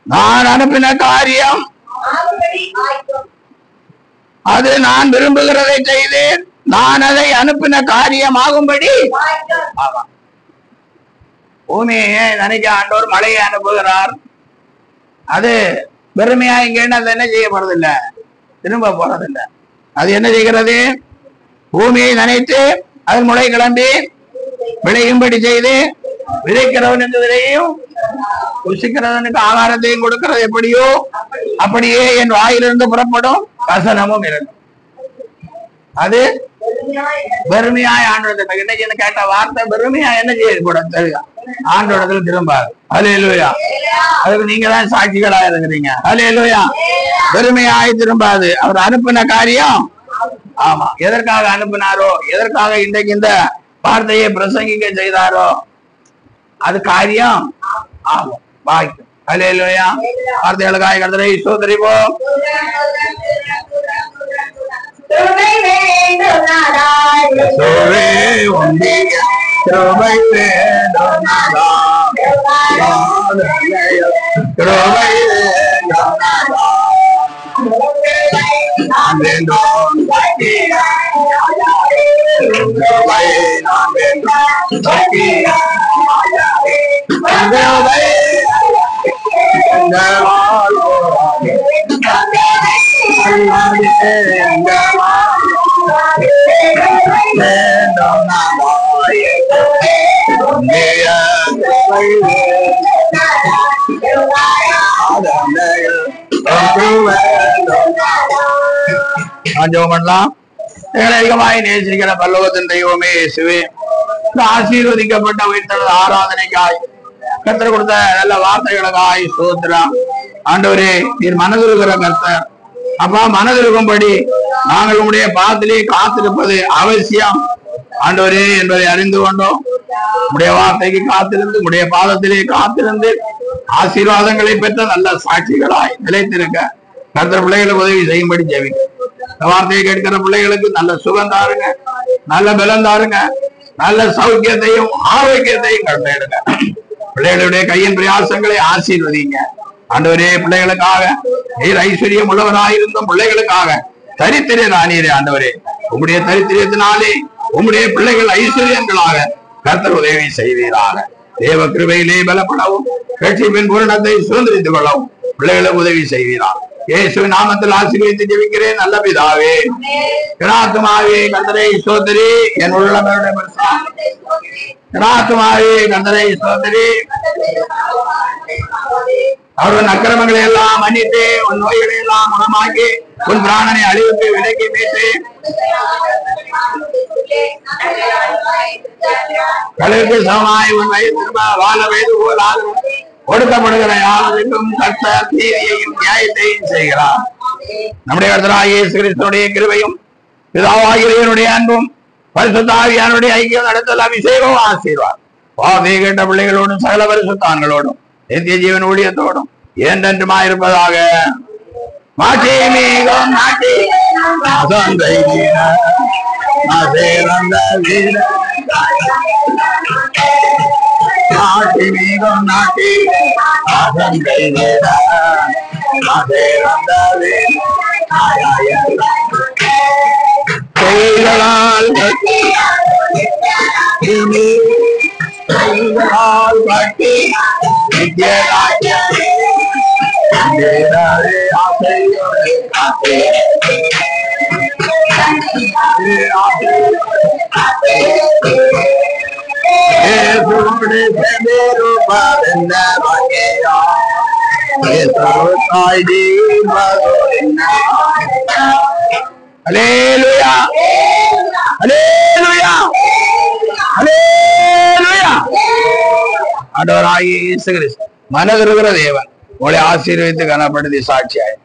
நான் அனுப்பின காரியம், அது நான் விரும்புகிறதை செய்து நான் அதை அனுப்பின காரியம் ஆகும்படி. பூமியை நினைக்க ஆண்டவர் மழையை அனுப்புகிறார். அது வெறுமையா இங்கன்னு அது என்ன செய்யப்படுறதில்லை, திரும்ப போறதில்லை. அது என்ன செய்கிறது? பூமியை நினைத்து அதன் முளை கிளம்பி விளையும்படி செய்து விதைக்கிறவனுக்கு விதையும் ருசிக்கிறவனுக்கு ஆகாரத்தையும் கொடுக்கிறது எப்படியோ அப்படியே என் வாயிலிருந்து புறப்படும் வசனமும் இருக்கும். அது வெறுமையாய் ஆண்டோட இன்னைக்கு கேட்ட வார்த்தை வெறுமையா என்ன செய்யக்கூடாது, ஆண்டோடத்துல திரும்பாது. ஹல்லேலூயா. அதுக்கு நீங்க தான் சாட்சிகளா இருக்கிறீங்க. ஹல்லேலூயா. வெறுமையாய் திரும்பாது. அவர் அனுப்பின காரியம், ஆமா, எதற்காக அனுப்பினாரோ, எதற்காக இன்றைக்கு இந்த வார்த்தையை பிரசங்கிக்க செய்தாரோ அது காரியம் ஆகும், வாய்க்கும். ஹல்லேலூயா. வார்த்தைகளுக்காக கர்த்தரை ஸ்தோத்திரிப்போம். அதிகமாய் நேசிக்கிற பரலோகத்தின் தெய்வமே இயேசுவே, ஆசீர்வதிக்கப்பட்ட உயிர்த்தெழுந்த ஆராதனைக்காய் கர்த்தர் கொடுத்த நல்ல வார்த்தைகளுக்காய் ஸ்தோத்திரம். ஆண்டவரே, நீர் மனதிருக்கிற கர்த்தர். அப்பா, மனதிருக்கும்படி நாங்கள் உங்களுடைய பாதத்திலே காத்திருப்பது அவசியம் ஆண்டவரே என்பதை அறிந்து கொண்டோம். உடைய வார்த்தைக்கு காத்திருந்து உடைய பாதத்திலே காத்திருந்து ஆசீர்வாதங்களை பெற்ற நல்ல சாட்சிகளாய் நிலைத்திருக்க கர்த்தர் பிள்ளைகளுக்கு உதவி செய்யும்படி ஜெபிக்க. இந்த வார்த்தையை கேட்கிற பிள்ளைகளுக்கு நல்ல சுகம் தாருங்க, நல்ல பலம் தாருங்க, நல்ல சௌக்கியத்தையும் ஆரோக்கியத்தையும் கட்டளையிடுங்க. பிள்ளைகளுடைய கையின் பிரயாசங்களை ஆசீர்வதிங்க ஆண்டவரே. பிள்ளைகளுக்காக நீர் ஐஸ்வர்யம் உள்ளவராயிருந்தும் பிள்ளைகளுக்காக தரித்திரர் ஆனீரே ஆண்டவரே. உம்முடைய தரித்திரத்தினாலே உம்முடைய பிள்ளைகள் ஐஸ்வர்யங்களாக கர்த்தர் உதவி செய்வீராக. தேவ கிருபையிலே பலப்படவும் ரட்சிப்பின் பூரணத்தை சுதந்திரித்துக் கொள்ளவும் பிள்ளைகளுக்கு உதவி செய்கிறார். இயேசுவின் நாமத்தில் ஆசீர்வதித்து ஜெபிக்கிறேன் நல்ல பிதாவே. ஆத்துமாவே கர்த்தரை ஸ்தோத்திரி, என் உள்ளமே ஆத்துமாவே கர்த்தரை ஸ்தோத்திரி. அவர்கள் அக்கிரமங்களை எல்லாம் மன்னித்து உன் நோய்களை எல்லாம் குணமாக்கி உன் பிராணனை அழிவுக்கு விலக்கி மீட்டு கடலுக்கு சமமாய் உன் வயது திரும்ப வாழ வயது போல் ஒடுக்கப்படுகிற யாருக்கும் கர்த்தர் நீதியையும் நியாயத்தையும் செய்கிறார். நம்முடைய கர்த்தராகிய இயேசு கிறிஸ்துவினுடைய கிருபையும் பிதாவாகிய அன்பும் பரிசுத்த ஆவியானுடைய ஐக்கியம் நடத்தல் அபிஷேகம் ஆசீர்வாதம் பாதை கேட்ட பிள்ளைகளோடும் சகல பரிசுத்தான்களோடும் நித்திய ஜீவன் ஊழியத்தோடும் என்றென்றுமாயிருப்பதாக. ஆண்டவராகிய இயேசு கிறிஸ்து மனதிருக்கிற தேவன் உங்களை ஆசீர்வதித்து கனப்படுத்தி சாட்சியாய்.